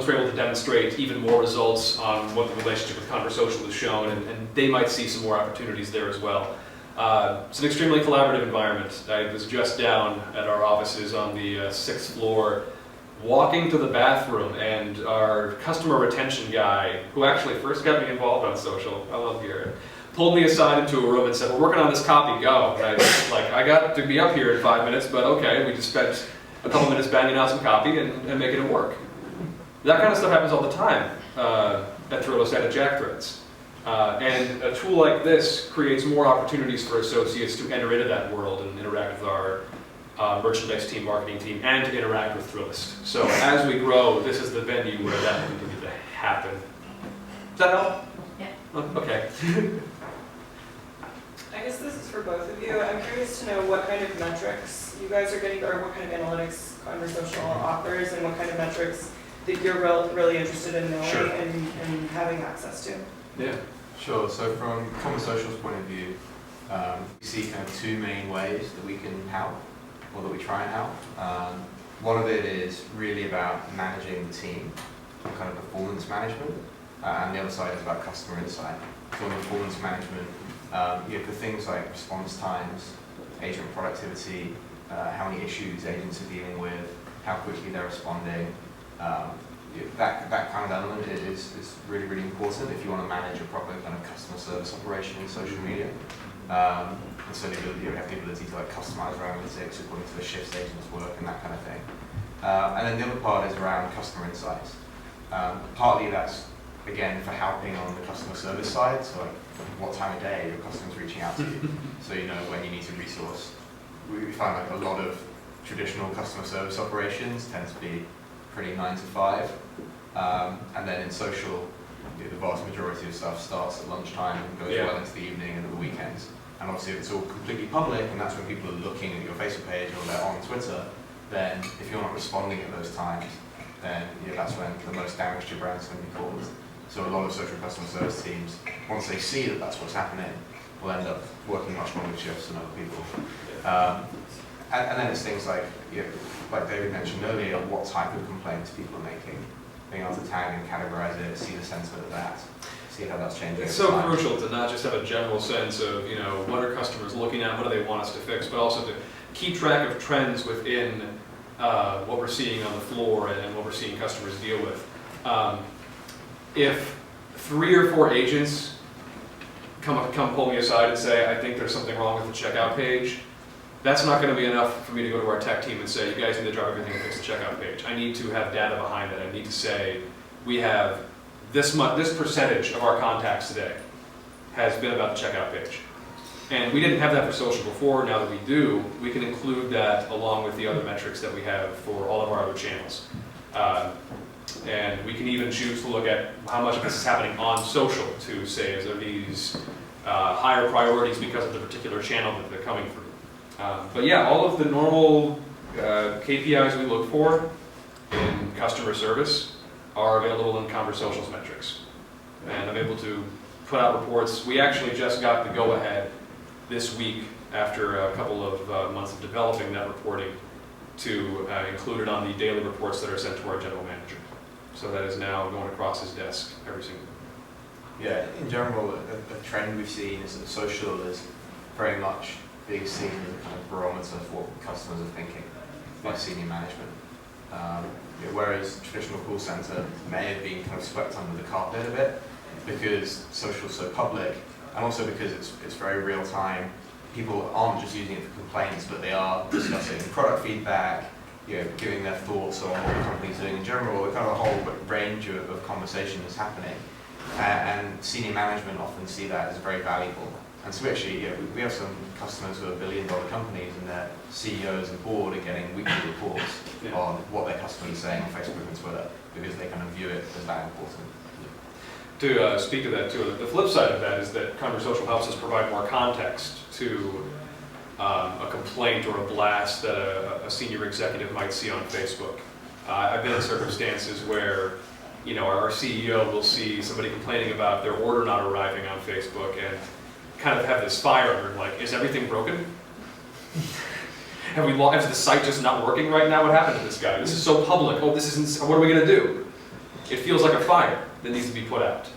to demonstrate even more results on what the relationship with Conversocial has shown, and they might see some more opportunities there as well. It's an extremely collaborative environment. I was just down at our offices on the 6th floor, walking to the bathroom, and our customer retention guy, who actually first got me involved on social, I love Garrett, pulled me aside into a room and said, "We're working on this copy, go." And I was like, I got to be up here in 5 minutes, but okay, we just spent a couple minutes banging out some copy and making it work. That kind of stuff happens all the time at Thrillist and at JackThreads. And a tool like this creates more opportunities for associates to enter into that world and interact with our merchandise team, marketing team, and to interact with Thrillist. So as we grow, this is the venue where that will continue to happen. Does that help? Yeah. Okay. I guess this is for both of you. I'm curious to know what kind of metrics you guys are getting, or what kind of analytics Conversocial offers, and what kind of metrics that you're really interested in knowing Sure. and having access to. Yeah. Sure. So from Conversocial's point of view, we see kind of two main ways that we can help, or that we try and help. One of it is really about managing the team, kind of performance management, and the other side is about customer insight. So on performance management, for things like response times, agent productivity, how many issues agents are dealing with, how quickly they're responding. That kind of element is really, really important if you want to manage a proper kind of customer service operation in social media. And so you have the ability to like customize your analytics according to the shifts agents work and that kind of thing. And then the other part is around customer insights. Partly that's, again, for helping on the customer service side, so like what time of day your customer's reaching out to you, so you know when you need to resource. We find like a lot of traditional customer service operations tend to be pretty 9 to 5, and then in social, the vast majority of stuff starts at lunchtime and goes well into the evening and the weekends. And obviously if it's all completely public and that's when people are looking at your Facebook page or they're on Twitter, then if you're not responding at those times, then that's when the most damage to your brand is going to be caused. So a lot of social customer service teams, once they see that that's what's happening, will end up working much longer shifts than other people. And then it's things like, like David mentioned earlier, what type of complaints people are making, being able to tag and categorize it, see the sentiment of that, see how that's changing. It's so crucial to not just have a general sense of, what are customers looking at, what do they want us to fix, but also to keep track of trends within what we're seeing on the floor and what we're seeing customers deal with. If 3 or 4 agents come pull me aside and say, I think there's something wrong with the checkout page, that's not going to be enough for me to go to our tech team and say, you guys need to drop everything and fix the checkout page. I need to have data behind it. I need to say, we have this percentage of our contacts today has been about the checkout page. And we didn't have that for social before. Now that we do, we can include that along with the other metrics that we have for all of our other channels. And we can even choose to look at how much of this is happening on social to say, is there these higher priorities because of the particular channel that they're coming through. But yeah, all of the normal KPIs we look for in customer service are available in Conversocial's metrics. And I'm able to put out reports. We actually just got the go-ahead this week after a couple of months of developing that reporting to include it on the daily reports that are sent to our general manager. So that is now going across his desk every single day. Yeah, in general, a trend we've seen is that social is very much being seen as a kind of barometer for what customers are thinking by senior management. Whereas traditional call center may have been kind of swept under the carpet a bit because social's so public, and also because it's very real time. People aren't just using it for complaints, but they are discussing product feedback, giving their thoughts on what the company's doing in general, kind of a whole range of conversation that's happening. And senior management often see that as very valuable. And so actually, we have some customers who are billion-dollar companies, and their CEOs and board are getting weekly reports on what their customers are saying on Facebook and Twitter, because they kind of view it as that important. To speak to that too, the flip side of that is that Conversocial helps us provide more context to a complaint or a blast that a senior executive might see on Facebook. I've been in circumstances where our CEO will see somebody complaining about their order not arriving on Facebook and kind of have this fire under, like, is everything broken? Is the site just not working right now? What happened to this guy? This is so public. Oh, this isn't, what are we going to do? It feels like a fire that needs to be put out.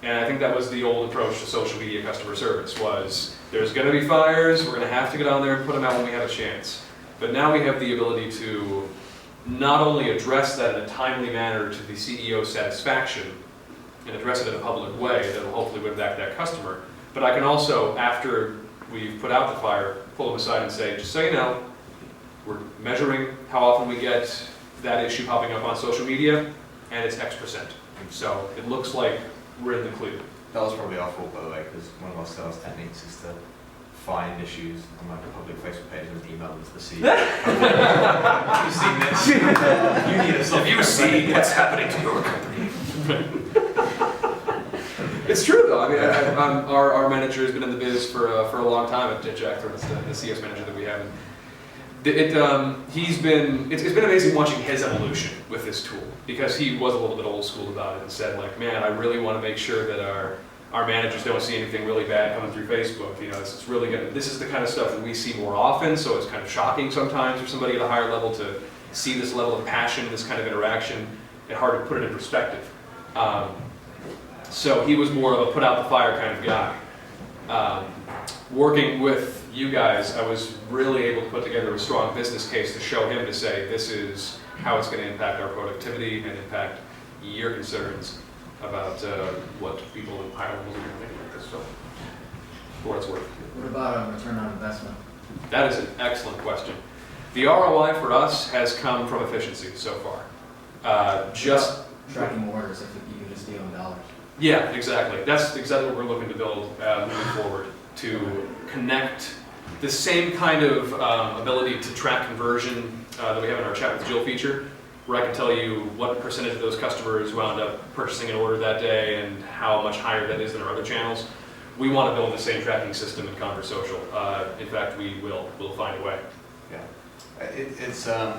And I think that was the old approach to social media customer service, was there's going to be fires, we're going to have to get on there and put them out when we have a chance. But now we have the ability to not only address that in a timely manner to the CEO's satisfaction and address it in a public way that will hopefully win back that customer, but I can also, after we've put out the fire, pull them aside and say, just so you know, we're measuring how often we get that issue popping up on social media, and it's X%. So it looks like we're in the clear. That was probably our fault, by the way, because one of our sales techniques is to find issues on like a public Facebook page and email them to the CEO. Have you seen this? You need a Have you seen what's happening to your company? It's true though. I mean, our manager has been in the biz for a long time at Jack Thorne, the CS manager that we have. It's been amazing watching his evolution with this tool, because he was a little bit old school about it and said, like, man, I really want to make sure that our managers don't see anything really bad coming through Facebook. It's really good. This is the kind of stuff that we see more often, so it's kind of shocking sometimes for somebody at a higher level to see this level of passion, this kind of interaction, and hard to put it in perspective. So he was more of a put out the fire kind of guy. Working with you guys, I was really able to put together a strong business case to show him, to say this is how it's going to impact our productivity and impact your concerns about what people in higher levels are going to think about this. So, for what it's worth. What about a return on investment? That is an excellent question. The ROI for us has come from efficiency so far. Just tracking orders, if you could just deal in dollars. Yeah, exactly. That's exactly what we're looking to build moving forward, to connect the same kind of ability to track conversion that we have in our Chat with Jill feature, where I can tell you what percentage of those customers wound up purchasing an order that day and how much higher that is than our other channels. We want to build the same tracking system in Conversocial. In fact, we'll find a way. Yeah, it's the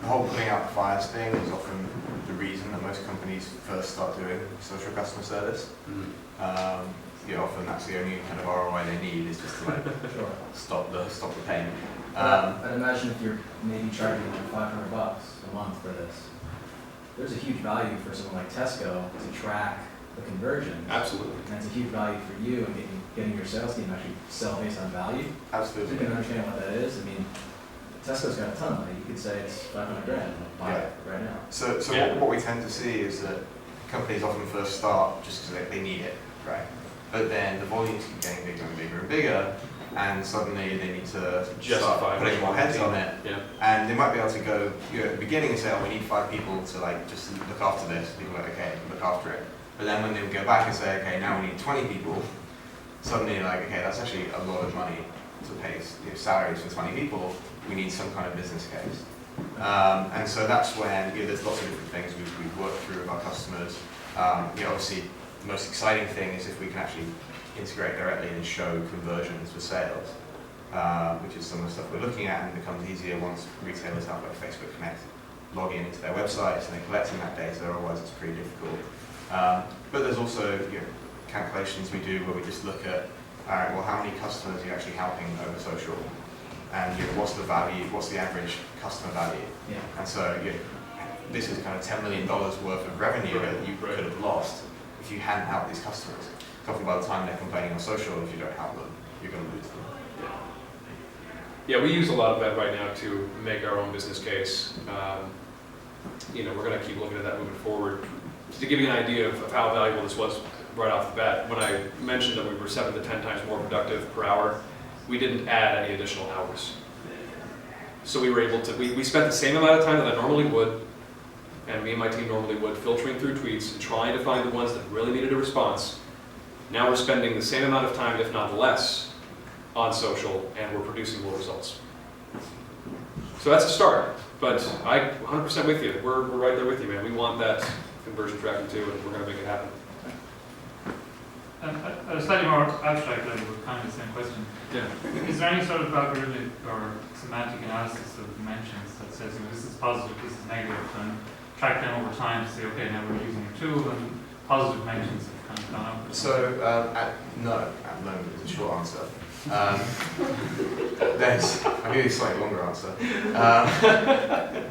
whole putting out the fires thing is often the reason that most companies first start doing social customer service. Often that's the only kind of ROI they need, is just to like stop the pain. I'd imagine if you're maybe charging like $500 a month for this, there's a huge value for someone like Tesco to track the conversions. Absolutely. And it's a huge value for you in getting your sales team to actually sell based on value. Absolutely. So you can understand what that is. I mean, Tesco's got a ton of money. You could say it's $500 grand. Buy it right now. So what we tend to see is that companies often first start just because they need it, right? But then the volumes keep getting bigger and bigger and bigger, and suddenly they need to justify start putting more heads on it. Yeah. And they might be able to go at the beginning and say, oh, we need 5 people to like just look after this. People are like, okay, look after it. But then when they go back and say, okay, now we need 20 people, suddenly you're like, okay, that's actually a lot of money to pay salaries for 20 people. We need some kind of business case. And so that's when there's lots of different things we've worked through with our customers. Obviously, the most exciting thing is if we can actually integrate directly and show conversions for sales, which is some of the stuff we're looking at, and it becomes easier once retailers have like Facebook Connect log in into their websites and they're collecting that data, otherwise it's pretty difficult. But there's also calculations we do where we just look at, all right, well, how many customers are you actually helping over social? And what's the value, what's the average customer value? Yeah. And so this is kind of $10 million worth of revenue that you could have lost if you hadn't helped these customers. Often by the time they're complaining on social, if you don't help them, you're going to lose them. Yeah, we use a lot of that right now to make our own business case. We're going to keep looking at that moving forward. To give you an idea of how valuable this was right off the bat, when I mentioned that we were 7 to 10 times more productive per hour, we didn't add any additional hours. So we were able to, we spent the same amount of time that I normally would, and me and my team normally would, filtering through tweets and trying to find the ones that really needed a response. Now we're spending the same amount of time, if not less, on social, and we're producing more results. So that's a start, but I 100% with you. We're right there with you, man. We want that conversion tracking too, and we're going to make it happen. At a slightly more abstract level, but kind of the same question. Yeah. Is there any sort of algorithmic or semantic analysis of dimensions that says, this is positive, this is negative, and track them over time to say, okay, now we're using a tool, and positive dimensions have kind of gone up? So, no, at the moment is a short answer. I'll give you a slightly longer answer.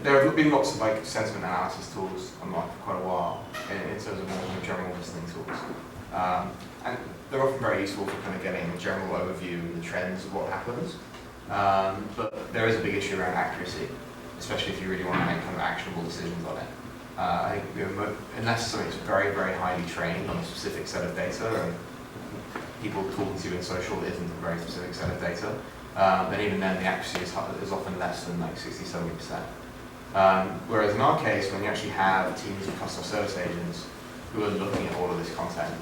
There have been lots of like sentiment analysis tools online for quite a while in terms of more general listening tools. And they're often very useful for kind of getting a general overview and the trends of what happens. But there is a big issue around accuracy, especially if you really want to make kind of actionable decisions on it. I think unless something's very, very highly trained on a specific set of data, and people talking to you in social isn't a very specific set of data, then even then the accuracy is often less than like 60–70%. Whereas in our case, when you actually have teams of customer service agents who are looking at all of this content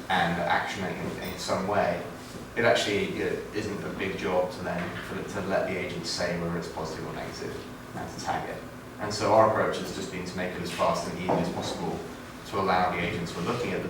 and actioning it in some way, it actually isn't a big job to then to let the agent say whether it's positive or negative and to tag it. And so our approach has just been to make it as fast and easy as possible to allow the agents who are looking at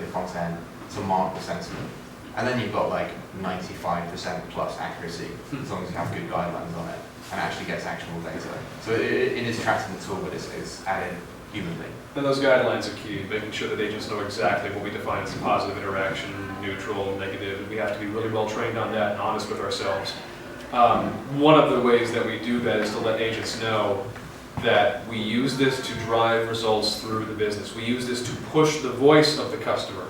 the content to mark the sentiment. And then you've got like 95% plus accuracy, as long as you have good guidelines on it, and actually gets actionable data. So it is tracking the tool, but it's added humanly. And those guidelines are key, making sure that agents know exactly what we define as a positive interaction, neutral, negative, and we have to be really well trained on that and honest with ourselves. One of the ways that we do that is to let agents know that we use this to drive results through the business. We use this to push the voice of the customer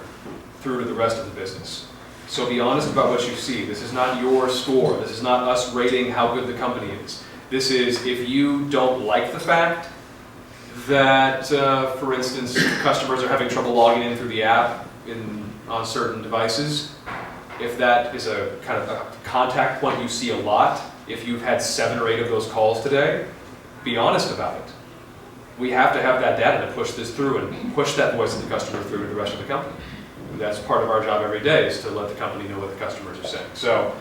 through to the rest of the business. So be honest about what you see. This is not your score. This is not us rating how good the company is. This is if you don't like the fact that, for instance, customers are having trouble logging in through the app on certain devices, if that is a kind of a contact point you see a lot, if you've had 7 or 8 of those calls today, be honest about it. We have to have that data to push this through and push that voice of the customer through to the rest of the company. That's part of our job every day, is to let the company know what the customers are saying. So,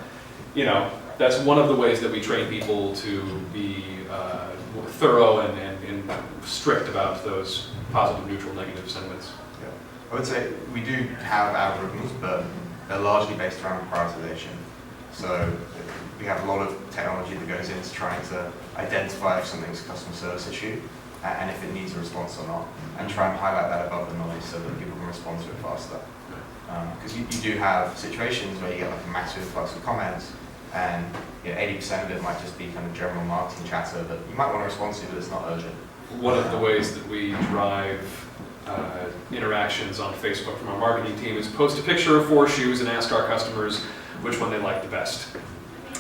that's one of the ways that we train people to be thorough and strict about those positive, neutral, negative sentiments. Yeah. I would say we do have algorithms, but they're largely based around prioritization. So we have a lot of technology that goes into trying to identify if something's a customer service issue and if it needs a response or not, and try and highlight that above the noise so that people can respond to it faster. Because you do have situations where you get like a massive influx of comments, and 80% of it might just be kind of general marketing chatter that you might want to respond to, but it's not urgent. One of the ways that we drive interactions on Facebook from our marketing team is post a picture of 4 shoes and ask our customers which one they like the best.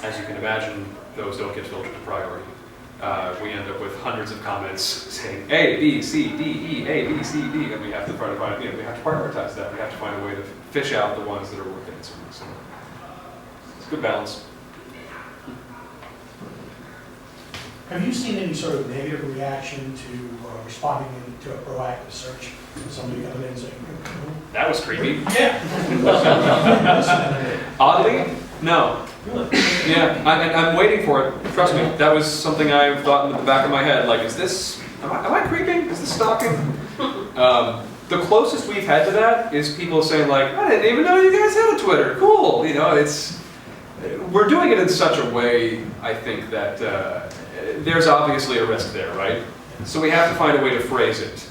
As you can imagine, those don't get filtered to priority. We end up with hundreds of comments saying A, B, C, D, E, A, B, C, D, and we have to try to find, we have to prioritize that. We have to find a way to fish out the ones that are worth answering. So it's a good balance. Have you seen any sort of negative reaction to responding to a proactive search? Somebody coming in and saying, that was creepy. yeah. Oddly, no. Yeah, I'm waiting for it. Trust me, that was something I've thought in the back of my head. Like, is this, am I creeping? Is this stalking? The closest we've had to that is people saying like, I didn't even know you guys had a Twitter. Cool. We're doing it in such a way, I think, that there's obviously a risk there, right? So we have to find a way to phrase it.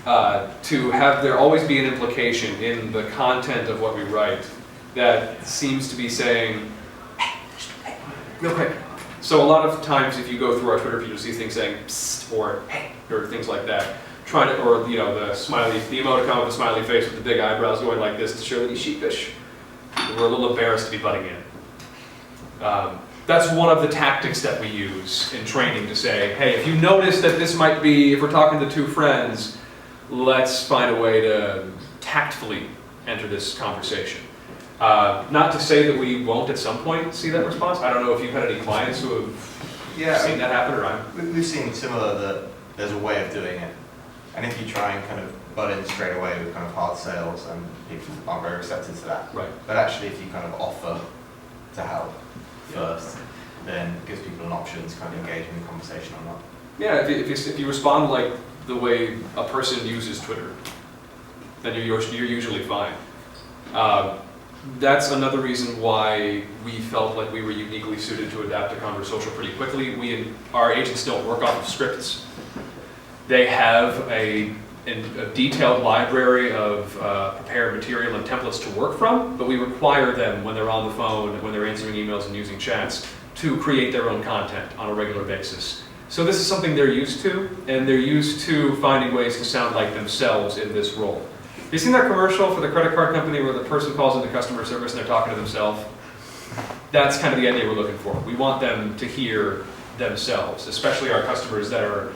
To have there always be an implication in the content of what we write that seems to be saying, hey, real quick. So a lot of times if you go through our Twitter feed, you'll see things saying psst or hey or things like that. Or the smiley, the emoticon with the smiley face with the big eyebrows going like this to show that he's sheepish. We're a little embarrassed to be butting in. That's one of the tactics that we use in training to say, hey, if you notice that this might be, if we're talking to 2 friends, let's find a way to tactfully enter this conversation. Not to say that we won't at some point see that response. I don't know if you've had any clients who have Yeah, seen that happen, or I'm we've seen similar that there's a way of doing it. And if you try and kind of butt in straight away with kind of hard sales, and people aren't very receptive to that. right. But actually, if you kind of offer to help first, then it gives people an option to kind of engage in the conversation or not. Yeah, if you respond like the way a person uses Twitter, then you're usually fine. That's another reason why we felt like we were uniquely suited to adapt to Conversocial pretty quickly. Our agents don't work off of scripts. They have a detailed library of prepared material and templates to work from, but we require them when they're on the phone, when they're answering emails and using chats, to create their own content on a regular basis. So this is something they're used to, and they're used to finding ways to sound like themselves in this role. Have you seen that commercial for the credit card company where the person calls into customer service and they're talking to themselves? That's kind of the idea we're looking for. We want them to hear themselves, especially our customers that are,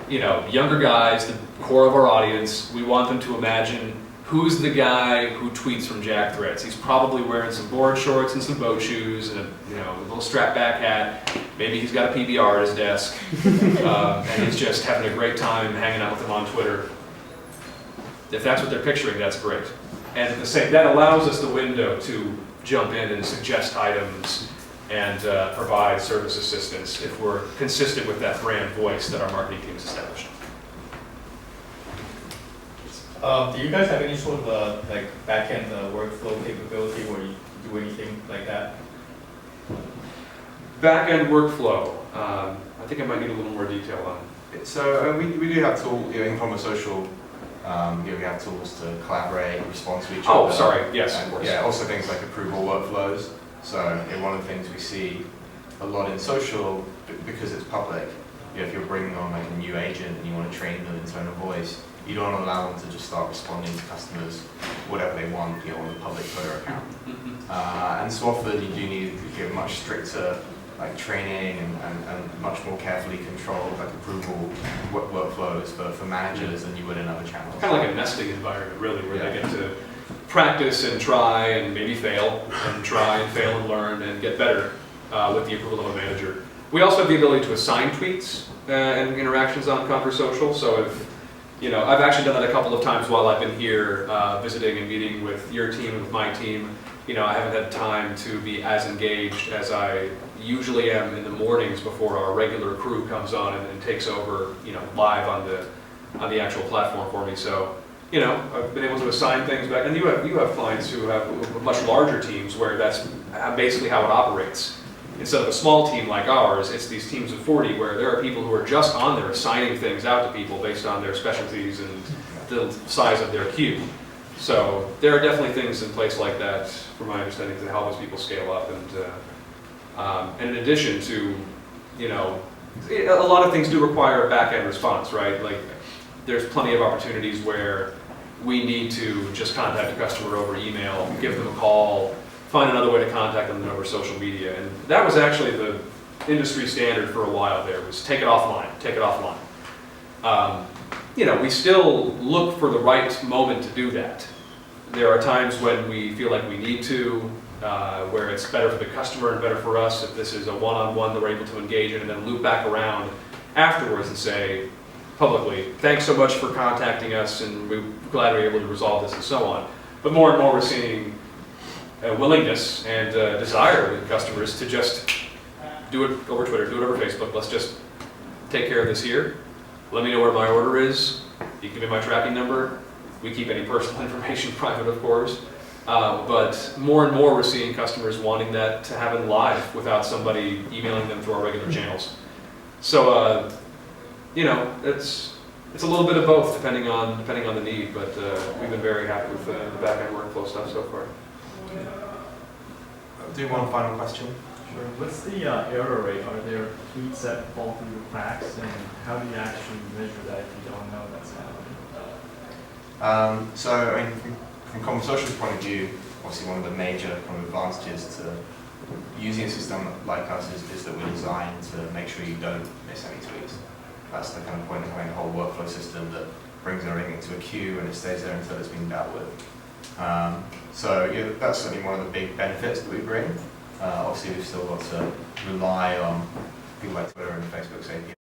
younger guys, the core of our audience. We want them to imagine who's the guy who tweets from Jack Threads. He's probably wearing some board shorts and some boat shoes and a little strap back hat. Maybe he's got a PBR at his desk, and he's just having a great time hanging out with them on Twitter. If that's what they're picturing, that's great. And at the same, that allows us the window to jump in and suggest items and provide service assistance if we're consistent with that brand voice that our marketing team has established. Do you guys have any sort of back-end workflow capability where you do anything like that? Back-end workflow. I think I might need a little more detail on it. So we do have tools, in Conversocial, we have tools to collaborate, respond to each other. Oh, sorry. Yes, and, of course. Yeah, also things like approval workflows. So one of the things we see a lot in social, because it's public, if you're bringing on like a new agent and you want to train them in tone of voice, you don't allow them to just start responding to customers whatever they want, on the public Twitter account. And so often you do need to give much stricter training and much more carefully controlled approval workflows for managers than you would in other channels. Kind of like a nesting environment, really, where they get to practice and try and maybe fail, and try and fail and learn and get better with the approval of a manager. We also have the ability to assign tweets and interactions on Conversocial. So if I've actually done that a couple of times while I've been here visiting and meeting with your team and with my team. I haven't had time to be as engaged as I usually am in the mornings before our regular crew comes on and takes over, live on the actual platform for me. So, I've been able to assign things back, and you have clients who have much larger teams where that's basically how it operates. Instead of a small team like ours, it's these teams of 40 where there are people who are just on there assigning things out to people based on their specialties and the size of their queue. So there are definitely things in place like that, from my understanding, to help as people scale up. And in addition to, a lot of things do require a back-end response, right? Like, there's plenty of opportunities where we need to just contact a customer over email, give them a call, find another way to contact them than over social media. And that was actually the industry standard for a while there, was take it offline, take it offline. We still look for the right moment to do that. There are times when we feel like we need to, where it's better for the customer and better for us if this is a one-on-one that we're able to engage in, and then loop back around afterwards and say publicly, thanks so much for contacting us, and we're glad we're able to resolve this and so on. But more and more we're seeing a willingness and desire with customers to just do it over Twitter, do it over Facebook. Let's just take care of this here. Let me know where my order is. You can give me my tracking number. We keep any personal information private, of course. But more and more we're seeing customers wanting that to happen live without somebody emailing them through our regular channels. So, it's a little bit of both depending on the need, but we've been very happy with the back-end workflow stuff so far. Do one final question? Sure. What's the error rate? Are there tweets that fall through the cracks, and how do you actually measure that if you don't know that's happening? So, from Conversocial's point of view, obviously one of the major kind of advantages to using a system like us is that we're designed to make sure you don't miss any tweets. That's the kind of point of having a whole workflow system that brings everything into a queue and it stays there until it's been dealt with. So that's certainly one of the big benefits that we bring. Obviously, we've still got to rely on people like Twitter and Facebook say